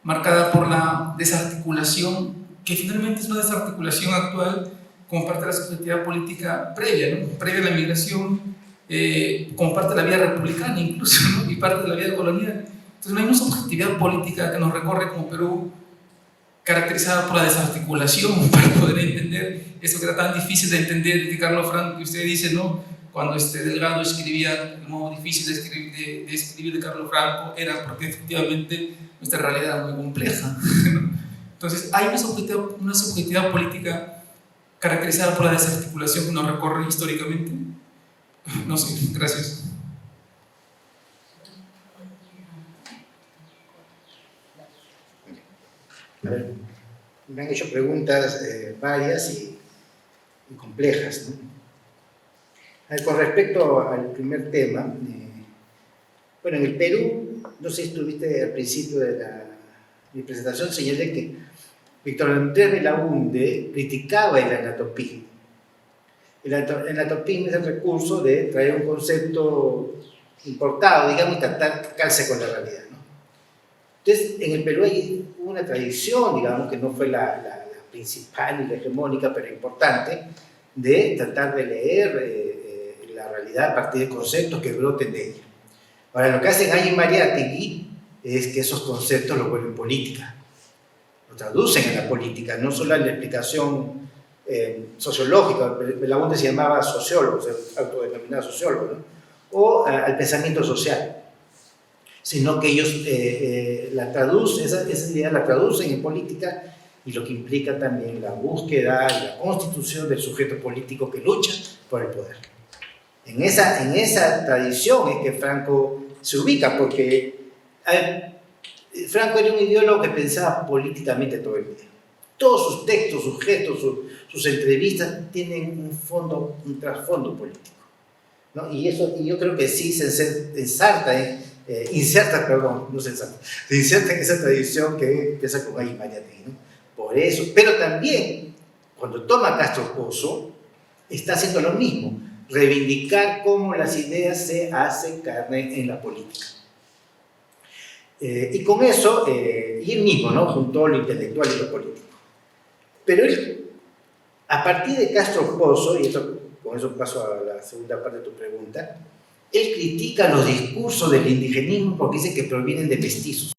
marcada por la desarticulación, que finalmente es una desarticulación actual como parte de la subjetividad política previa, ¿no? Previa a la migración, como parte de la vida republicana incluso, ¿no? Y parte de la vida colonial. Entonces no hay una subjetividad política que nos recorre como Perú, caracterizada por la desarticulación, para poder entender eso que era tan difícil de entender, de Carlos Franco, que usted dice, ¿no? Cuando Delgado escribía el modo difícil de escribir de Carlos Franco, era porque efectivamente nuestra realidad era muy compleja, ¿no? Entonces hay una subjetividad política caracterizada por la desarticulación que nos recorre históricamente. No sé, gracias. A ver, me han hecho preguntas varias y complejas, ¿no? A ver, con respecto al primer tema, bueno, en el Perú, no sé si estuviste al principio de mi presentación, señalé que Víctor Andrés Belaúnde criticaba el anatopismo. El anatopismo es el recurso de traer un concepto importado, digamos, y tratar que calce con la realidad, ¿no? Entonces, en el Perú hay una tradición, digamos, que no fue la principal y la hegemónica, pero importante, de tratar de leer la realidad a partir de conceptos que broten de ella. Ahora, lo que hacen ahí en Mariátegui es que esos conceptos los vuelven política, lo traducen en la política, no solo en la explicación sociológica. Belaúnde se llamaba sociólogo, se autodenominaba sociólogo, ¿no? O al pensamiento social, sino que ellos la traducen, esa idea la traducen en política, y lo que implica también la búsqueda y la constitución del sujeto político que lucha por el poder. En esa tradición es que Franco se ubica, porque Franco era un ideólogo que pensaba políticamente todo el día. Todos sus textos, sus gestos, sus entrevistas tienen un trasfondo político, ¿no? Y yo creo que sí se inserta en esa tradición que empieza con Ay Mariátegui, ¿no? Por eso, pero también cuando toma Castro Pozo está haciendo lo mismo, reivindicar cómo las ideas se hacen carne en la política. Y con eso, y él mismo, ¿no?, juntó lo intelectual y lo político. Pero él, a partir de Castro Pozo, y con eso paso a la segunda parte de tu pregunta, él critica los discursos del indigenismo porque dice que provienen de mestizos.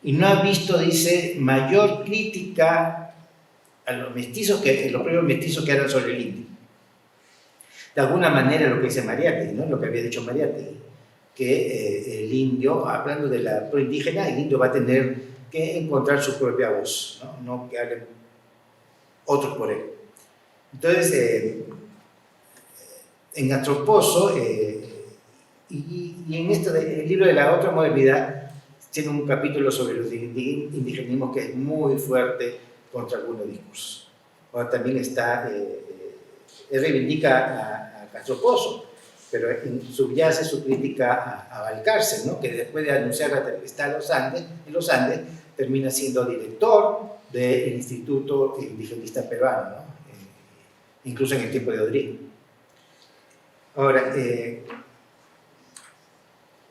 Y no ha visto, dice, mayor crítica a los mestizos que los propios mestizos que hablan sobre el indio. De alguna manera lo que dice Mariátegui, ¿no?, lo que había dicho Mariátegui, que el indio, hablando de la proindígena, el indio va a tener que encontrar su propia voz, no que hablen otros por él. Entonces, en Castro Pozo, y en el libro de la otra modernidad, tiene un capítulo sobre los indigenismos que es muy fuerte contra algunos discursos. Ahora también él reivindica a Castro Pozo, pero subyace su crítica a Balcarce, ¿no?, que después de anunciar la tempestad en los Andes, termina siendo director del Instituto Indigenista Peruano, ¿no?, incluso en el tiempo de Odrín. Ahora,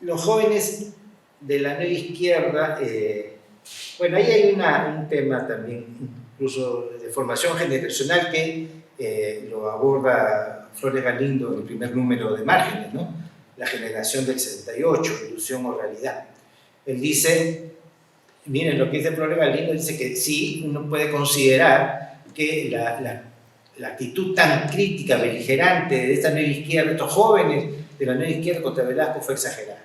los jóvenes de la nueva izquierda, bueno, ahí hay un tema también, incluso de formación generacional, que lo aborda Flores Galindo en el primer número de Márgenes, ¿no?, la generación del 68, ilusión o realidad. Él dice, miren lo que dice Flores Galindo, dice que sí, uno puede considerar que la actitud tan crítica, beligerante de esta nueva izquierda, de estos jóvenes de la nueva izquierda contra Velasco fue exagerada.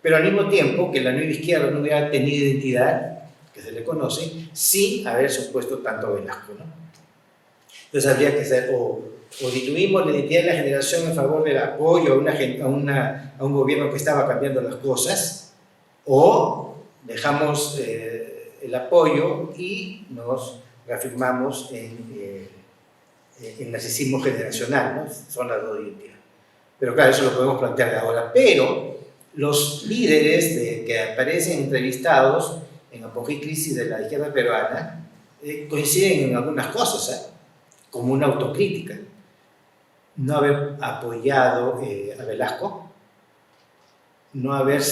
Pero al mismo tiempo que la nueva izquierda no hubiera tenido identidad, que se le conoce, sin haberse opuesto tanto a Velasco, ¿no? Entonces habría que ser o diluimos la identidad de la generación en favor del apoyo a un gobierno que estaba cambiando las cosas, o dejamos el apoyo y nos reafirmamos en el narcisismo generacional, ¿no? Son las dos identidades. Pero claro, eso lo podemos plantear ahora. Pero los líderes que aparecen entrevistados en Apogeo y Crisis de la izquierda peruana coinciden en algunas cosas, como una autocrítica. No haber apoyado a Velasco, no haber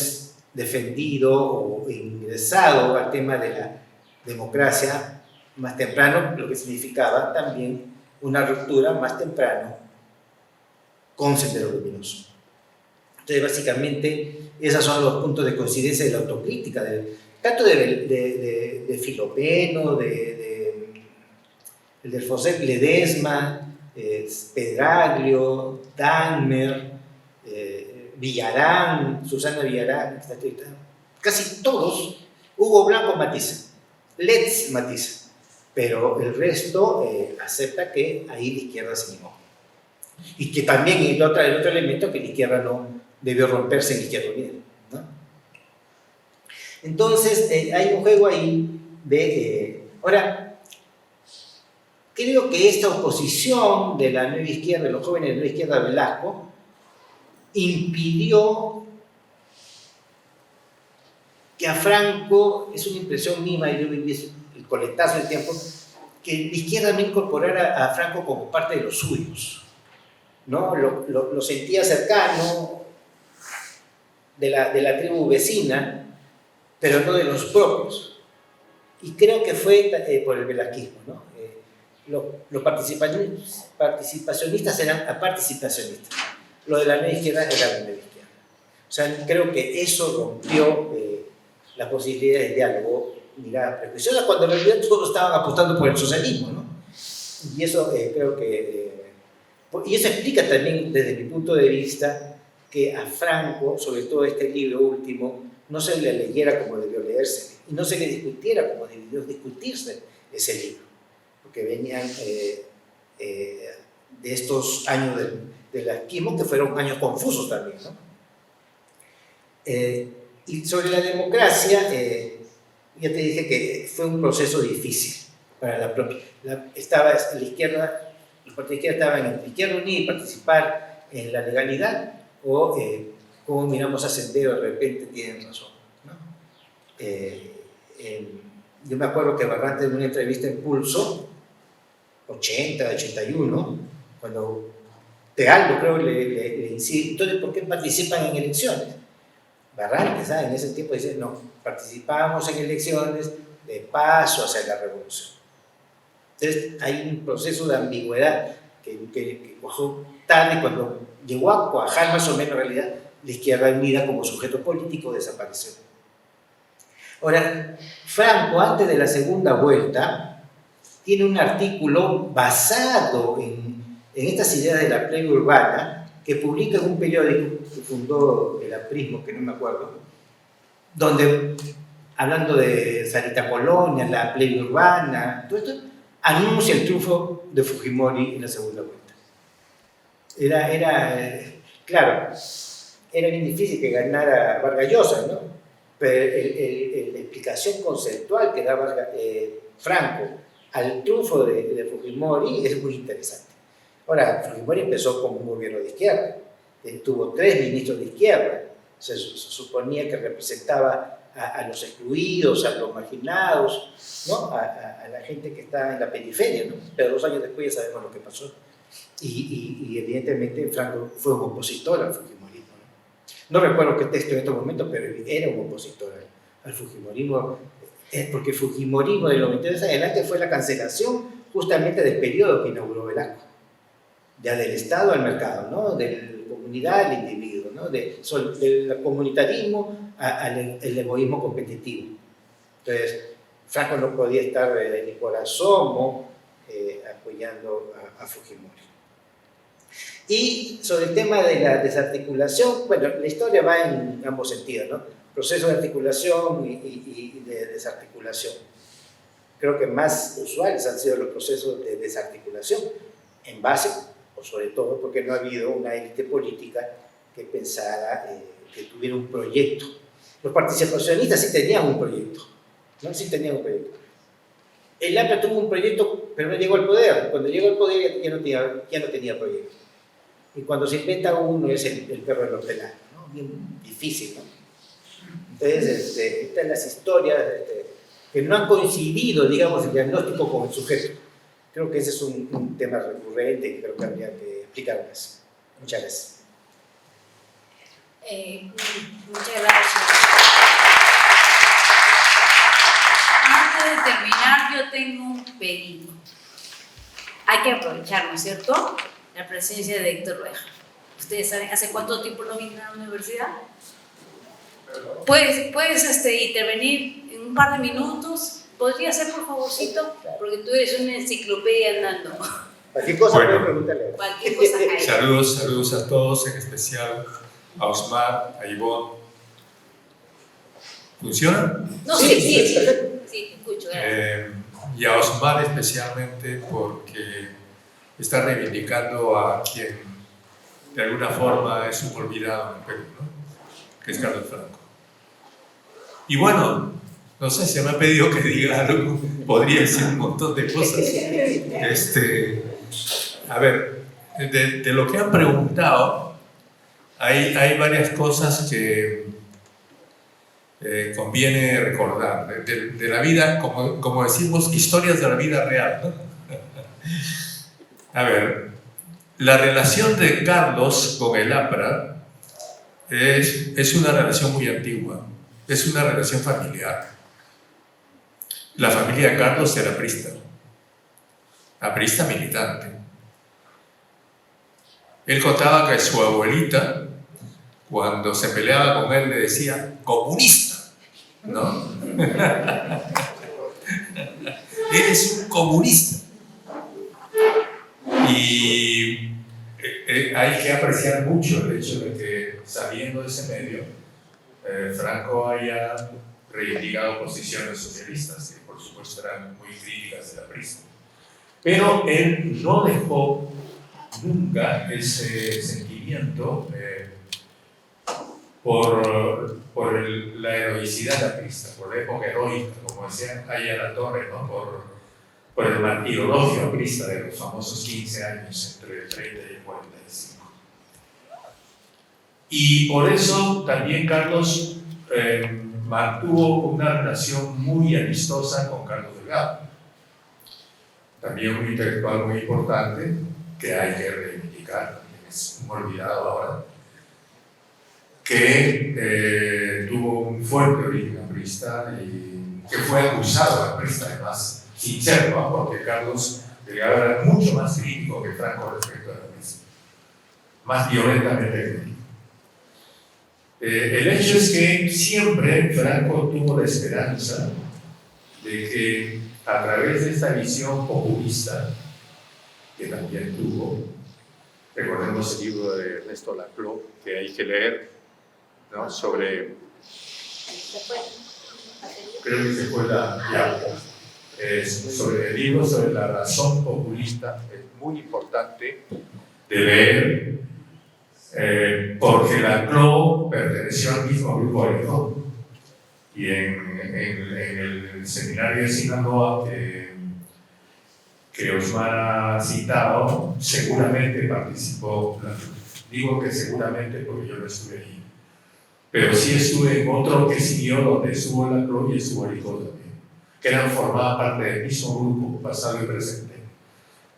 defendido o ingresado al tema de la democracia más temprano, lo que significaba también una ruptura más temprano con Sendero Luminoso. Entonces, básicamente, esos son los puntos de coincidencia de la autocrítica, tanto de Filopeno, el del Fosset Ledesma, Pedraglio, Dahmer, Villarán, Susana Villarán, casi todos. Hugo Blanco matiza, Letts matiza, pero el resto acepta que ahí la izquierda se animó. Y que también el otro elemento, que la izquierda no debió romperse en la Izquierda Unida, ¿no? Entonces, hay un juego ahí de... ahora, creo que esta oposición de la nueva izquierda, de los jóvenes de la nueva izquierda a Velasco, impidió que a Franco, es una impresión mía, y yo viví el coletazo del tiempo, que la izquierda no incorporara a Franco como parte de los suyos, ¿no? Lo sentía cercano de la tribu vecina, pero no de los propios. Y creo que fue por el velasquismo, ¿no? Los participacionistas eran participacionistas. Lo de la nueva izquierda era la nueva izquierda. O sea, creo que eso rompió la posibilidad de diálogo, mirada prejuiciosa, cuando en realidad todos estaban apostando por el socialismo, ¿no? Y eso creo que... y eso explica también, desde mi punto de vista, que a Franco, sobre todo este libro último, no se le leyera como debió leerse, y no se le discutiera como debió discutirse ese libro, porque venían de estos años del velasquismo, que fueron años confusos también, ¿no? Y sobre la democracia, ya te dije que fue un proceso difícil para la propia. La izquierda, los partidos de izquierda estaban en la Izquierda Unida y participar en la legalidad, o como miramos a Sendero, de repente tienen razón, ¿no? Yo me acuerdo que Barrante, en una entrevista en Pulso, 80, 81, cuando Tealdo, creo, le incide, entonces, ¿por qué participan en elecciones? Barrante, ¿sabes? En ese tiempo dice, no, participamos en elecciones de paso hacia la revolución. Entonces, hay un proceso de ambigüedad que cuajó tarde, cuando llegó a cuajar más o menos en realidad, la Izquierda Unida como sujeto político desapareció. Ahora, Franco, antes de la segunda vuelta, tiene un artículo basado en estas ideas de la plebe urbana, que publica en un periódico que fundó el aprismo, que no me acuerdo, donde, hablando de Sarita Colonia, la plebe urbana, todo esto, anuncia el triunfo de Fujimori en la segunda vuelta. Claro, era bien difícil que ganara Vargas Llosa, ¿no? Pero la explicación conceptual que da Franco al triunfo de Fujimori es muy interesante. Ahora, Fujimori empezó como un gobierno de izquierda, tuvo 3 ministros de izquierda, se suponía que representaba a los excluidos, a los marginados, ¿no? a la gente que está en la periferia, ¿no? Pero 2 años después ya sabemos lo que pasó. Y evidentemente Franco fue un opositor al fujimorismo, ¿no? No recuerdo qué texto en estos momentos, pero era un opositor al fujimorismo, porque el fujimorismo del 93 adelante fue la cancelación justamente del periodo que inauguró Velasco, ya del Estado al mercado, ¿no? De la comunidad al individuo, ¿no? Del comunitarismo al egoísmo competitivo. Entonces, Franco no podía estar ni por asomo apoyando a Fujimori. Y sobre el tema de la desarticulación, bueno, la historia va en ambos sentidos, ¿no? Proceso de articulación y de desarticulación. creo que más usuales han sido los procesos de desarticulación, en base, o sobre todo, porque no ha habido una élite política que pensara, que tuviera un proyecto. Los participacionistas sí tenían un proyecto, ¿no? Sí tenían un proyecto. El APRA tuvo un proyecto, pero no llegó al poder. Cuando llegó al poder ya no tenía proyecto. Y cuando se inventa uno es el perro del hortelano, ¿no? Bien difícil, ¿no? Entonces, estas son las historias que no han coincidido, digamos, el diagnóstico con el sujeto. Creo que ese es un tema recurrente que creo que habría que explicar más. Muchas gracias. Muchas gracias. Antes de terminar, yo tengo un pedido. Hay que aprovechar, ¿no es cierto?, la presencia de Héctor Rueja. Ustedes saben, ¿hace cuánto tiempo no viene a la universidad? Puedes intervenir en un par de minutos. ¿Podría ser, por favorcito? Porque tú eres una enciclopedia andando. Cualquier cosa pueden preguntarle. Cualquier cosa hay. Saludos a todos, en especial a Osmar, a Ivonne. ¿Funciona? No, sí, te escucho. Y a Osmar especialmente porque está reivindicando a quien de alguna forma es un olvidado en el Perú, ¿no? Que es Carlos Franco. Y bueno, no sé, se me ha pedido que diga algo, podría decir un montón de cosas. A ver, de lo que han preguntado, hay varias cosas que conviene recordar. De la vida, como decimos, historias de la vida real, ¿no? A ver, la relación de Carlos con el APRA es una relación muy antigua, es una relación familiar. La familia de Carlos era aprista militante. Él contaba que su abuelita, cuando se peleaba con él, le decía comunista, ¿no? Eres un comunista. Y hay que apreciar mucho el hecho de que, saliendo de ese medio, Franco haya reivindicado posiciones socialistas, que por supuesto eran muy críticas del aprismo. Pero él no dejó nunca ese sentimiento por la heroicidad aprista, por la época heroica, como decía Aya La Torre, ¿no? por el martirologio aprista de los famosos 15 años entre el 30 y el 45. Y por eso también Carlos mantuvo una relación muy amistosa con Carlos Delgado, también un intelectual muy importante que hay que reivindicar, también es un olvidado ahora, que tuvo un fuerte origen aprista y que fue acusado de aprista, además, sin serlo, ¿no? Porque Carlos Delgado era mucho más crítico que Franco respecto al aprismo, más violentamente crítico. El hecho es que siempre Franco tuvo la esperanza de que a través de esta visión populista que también tuvo, recordemos el libro de Ernesto Laclau que hay que leer, ¿no? Sobre, creo que se fue sobre el libro sobre la razón populista, es muy importante de leer, porque Laclau perteneció al mismo grupo de León, y en el seminario de Sinaloa que Osmar ha citado, seguramente participó Laclau. Digo que seguramente porque yo no estuve allí, pero sí estuve en otro que siguió donde estuvo Laclau y estuvo Aricó también, que formaban parte del mismo grupo, pasado y presente,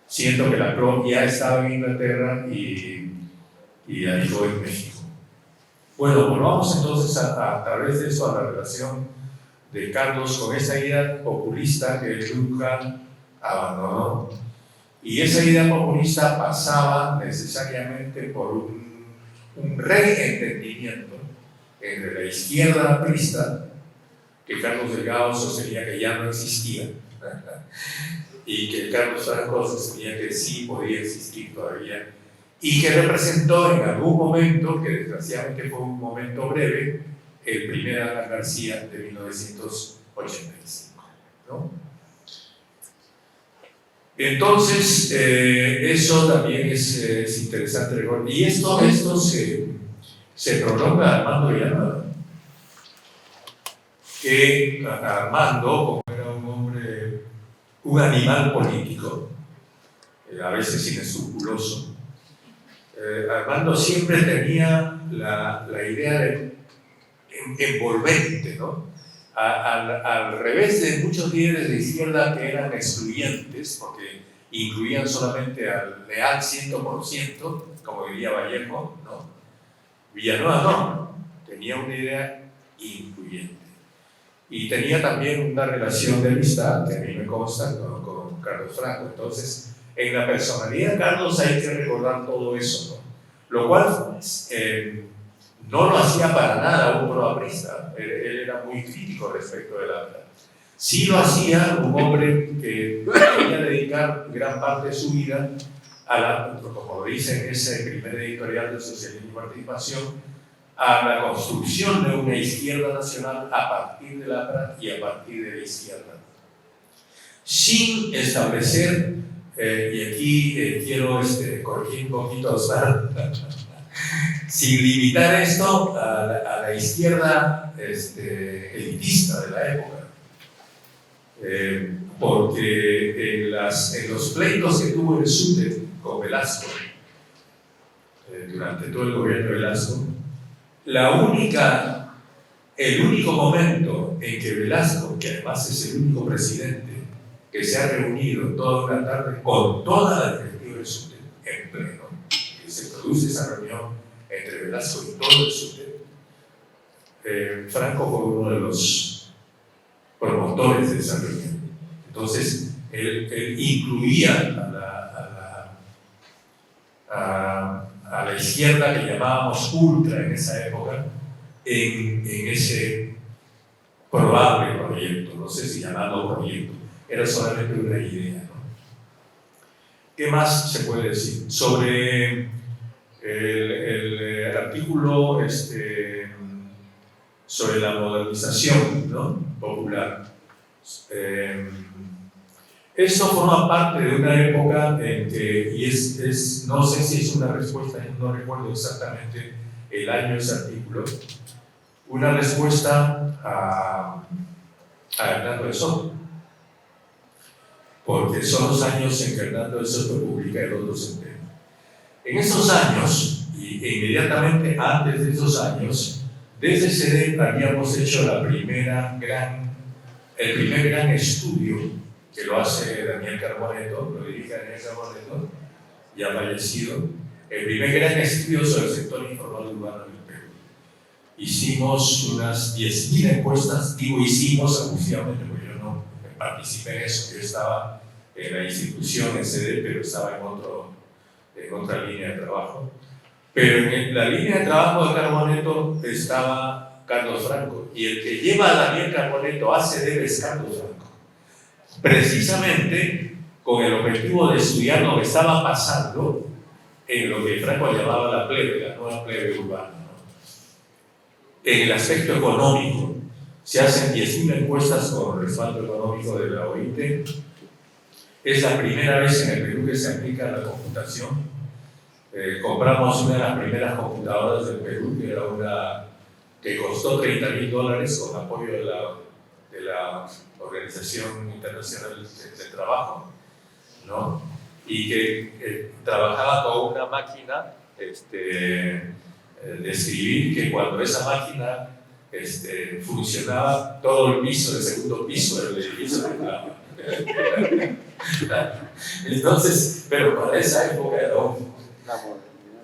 siendo que Laclau ya estaba en Inglaterra y Aricó en México. Bueno, volvamos entonces a través de esto a la relación de Carlos con esa idea populista que nunca abandonó. Y esa idea populista pasaba necesariamente por un reentendimiento entre la izquierda aprista, que Carlos Delgado sostenía que ya no existía, y que Carlos Franco sostenía que sí podía existir todavía, y que representó en algún momento, que desgraciadamente fue un momento breve, el primer Alan García de 1985, ¿no? Entonces, eso también es interesante recordar. Y esto se prolonga a Armando Villanueva, que Armando, como era un hombre, un animal político, a veces inescrupuloso, Armando siempre tenía la idea de envolvente, ¿no? Al revés de muchos líderes de izquierda que eran excluyentes, porque incluían solamente al leal 100%, como diría Vallejo, ¿no? Villanueva no, tenía una idea incluyente. Y tenía también una relación de amistad, que a mí me consta, con Carlos Franco. Entonces, en la personalidad de Carlos hay que recordar todo eso, ¿no? Lo cual no lo hacía para nada un proaprista. Él era muy crítico respecto de la verdad. Sí lo hacía un hombre que quería dedicar gran parte de su vida como lo dice en ese primer editorial de Socialismo y Participación, a la construcción de una izquierda nacional a partir de la APRA y a partir de la izquierda. Sin establecer, y aquí quiero corregir un poquito a Osvaldo, sin limitar esto a la izquierda elitista de la época. Porque en los pleitos que tuvo el SUTE con Velasco, durante todo el gobierno de Velasco, el único momento en que Velasco, que además es el único presidente que se ha reunido toda una tarde con toda la directiva del SUTE en pleno, que se produce esa reunión entre Velasco y todo el SUTE, Franco fue uno de los promotores de esa reunión. Entonces, él incluía a la izquierda que llamábamos ultra en esa época en ese probable proyecto, no sé si llamarlo proyecto, era solamente una idea, ¿no? ¿Qué más se puede decir? Sobre el artículo sobre la modernización, ¿no?, popular. Esto forma parte de una época en que, no sé si es una respuesta, no recuerdo exactamente el año de ese artículo, una respuesta a Hernando de Soto, porque son los años en que Hernando de Soto publica El Otro Centeno. En esos años, e inmediatamente antes de esos años, desde CEDEP habíamos hecho el primer gran estudio, que lo hace Daniel Carboneto, lo dirige Daniel Carboneto, ya fallecido, el primer gran estudio sobre el sector informal urbano del Perú. Hicimos unas 10.000 encuestas, hicimos abusivamente, porque yo no participé en eso, yo estaba en la institución, en CEDEP, pero estaba en otra línea de trabajo. Pero en la línea de trabajo de Carboneto estaba Carlos Franco, y el que lleva a Daniel Carboneto a CEDEP es Carlos Franco, precisamente con el objetivo de estudiar lo que estaba pasando en lo que Franco llamaba la plebe, la nueva plebe urbana, ¿no? En el aspecto económico, se hacen 10.000 encuestas con respaldo económico de la OIT. Es la primera vez en el Perú que se aplica la computación. Compramos una de las primeras computadoras del Perú, que era una que costó $30.000 con apoyo de la Organización Internacional del Trabajo, ¿no? Y que trabajaba con una máquina de escribir, que cuando esa máquina funcionaba, todo el piso, el segundo piso del edificio temblaba. Entonces, pero para esa época era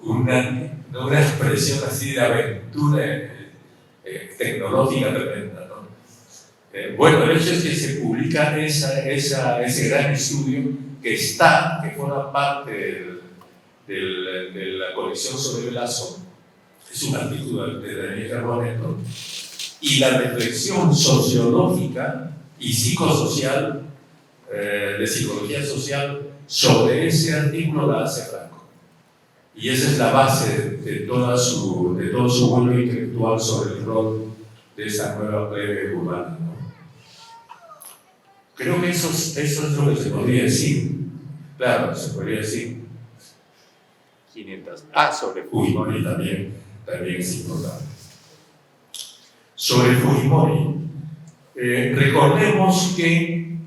una expresión así de aventura tecnológica tremenda, ¿no? Bueno, el hecho es que se publica ese gran estudio que forma parte de la colección sobre Velasco. Es un artículo de Daniel Carboneto, y la reflexión sociológica y psicosocial, de psicología social, sobre ese artículo la hace Franco. Y esa es la base de todo su vuelo intelectual sobre el rol de esa nueva plebe urbana, ¿no? Creo que eso es lo que se podría decir Claro, se podría decir 500. Sobre Fujimori también es importante. Sobre Fujimori, recordemos que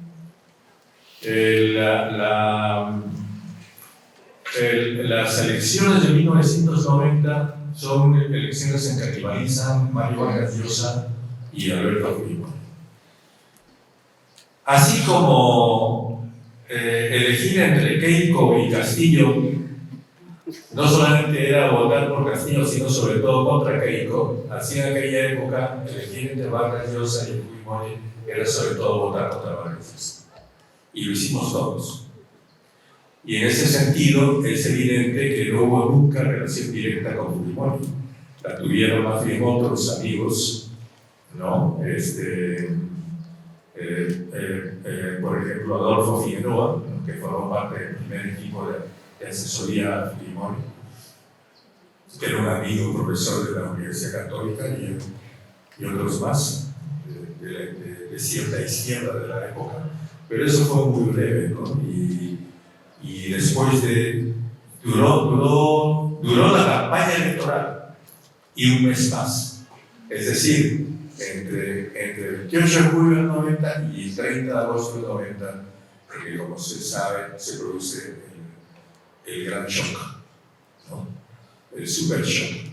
las elecciones de 1990 son elecciones en que rivalizan Mario Vargas Llosa y Alberto Fujimori. Así como elegir entre Keiko y Castillo no solamente era votar por Castillo, sino sobre todo contra Keiko, así en aquella época elegir entre Vargas Llosa y Fujimori era sobre todo votar contra Vargas Llosa. Y lo hicimos todos. Y en ese sentido es evidente que no hubo nunca relación directa con Fujimori. La tuvieron más bien otros amigos, ¿no? Por ejemplo, Adolfo Figueroa, ¿no? Que formó parte del primer equipo de asesoría a Fujimori, que era un amigo, un profesor de la Universidad Católica y otros más de cierta izquierda de la época. Pero eso fue muy breve, ¿no? Y después duró la campaña electoral y un mes más. Es decir, entre el 28 de julio del 90 y el 30 de agosto del 90, porque como se sabe, se produce el gran shock, ¿no? El super shock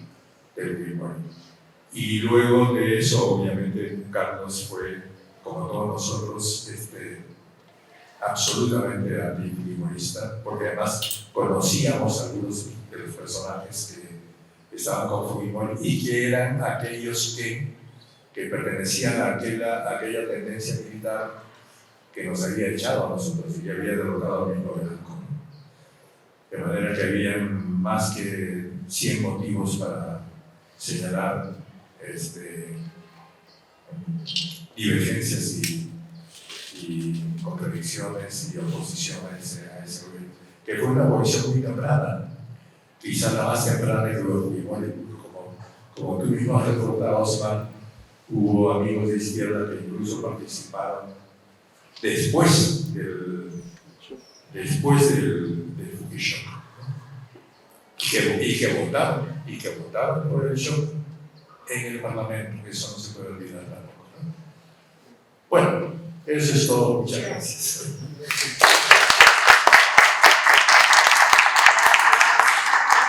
del Fujimori. Y luego de eso, obviamente, Carlos fue, como todos nosotros, absolutamente antifujimorista, porque además conocíamos a algunos de los personajes que estaban con Fujimori y que eran aquellos que pertenecían a aquella tendencia militar que nos había echado a nosotros y que había derrotado a Mingo Velasco. De manera que había más que 100 motivos para señalar divergencias y contradicciones y oposiciones a ese gobierno, que fue una oposición muy temprana, quizás la más temprana que hubo Fujimori, como tú mismo has reportado, Osman, hubo amigos de izquierda que incluso participaron después del Fujishock, y que votaron por el shock en el Parlamento, que eso no se puede olvidar tampoco, ¿no? Bueno, eso es todo, muchas gracias.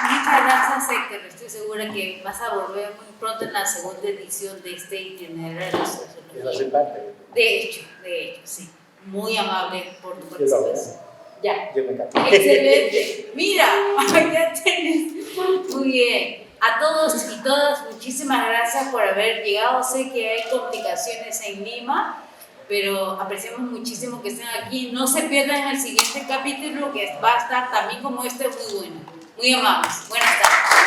Muchas gracias, Héctor. Estoy segura que vas a volver muy pronto en la segunda edición de este itinerario. De hecho, sí. Muy amable por tu participación. Ya. Yo me encanto. Excelente. Mira, ya tienes. Muy bien. A todos y todas, muchísimas gracias por haber llegado. Sé que hay complicaciones en Lima, pero apreciamos muchísimo que estén aquí. No se pierdan el siguiente capítulo, que va a estar también como muy bueno. Muy amables. Buenas tardes.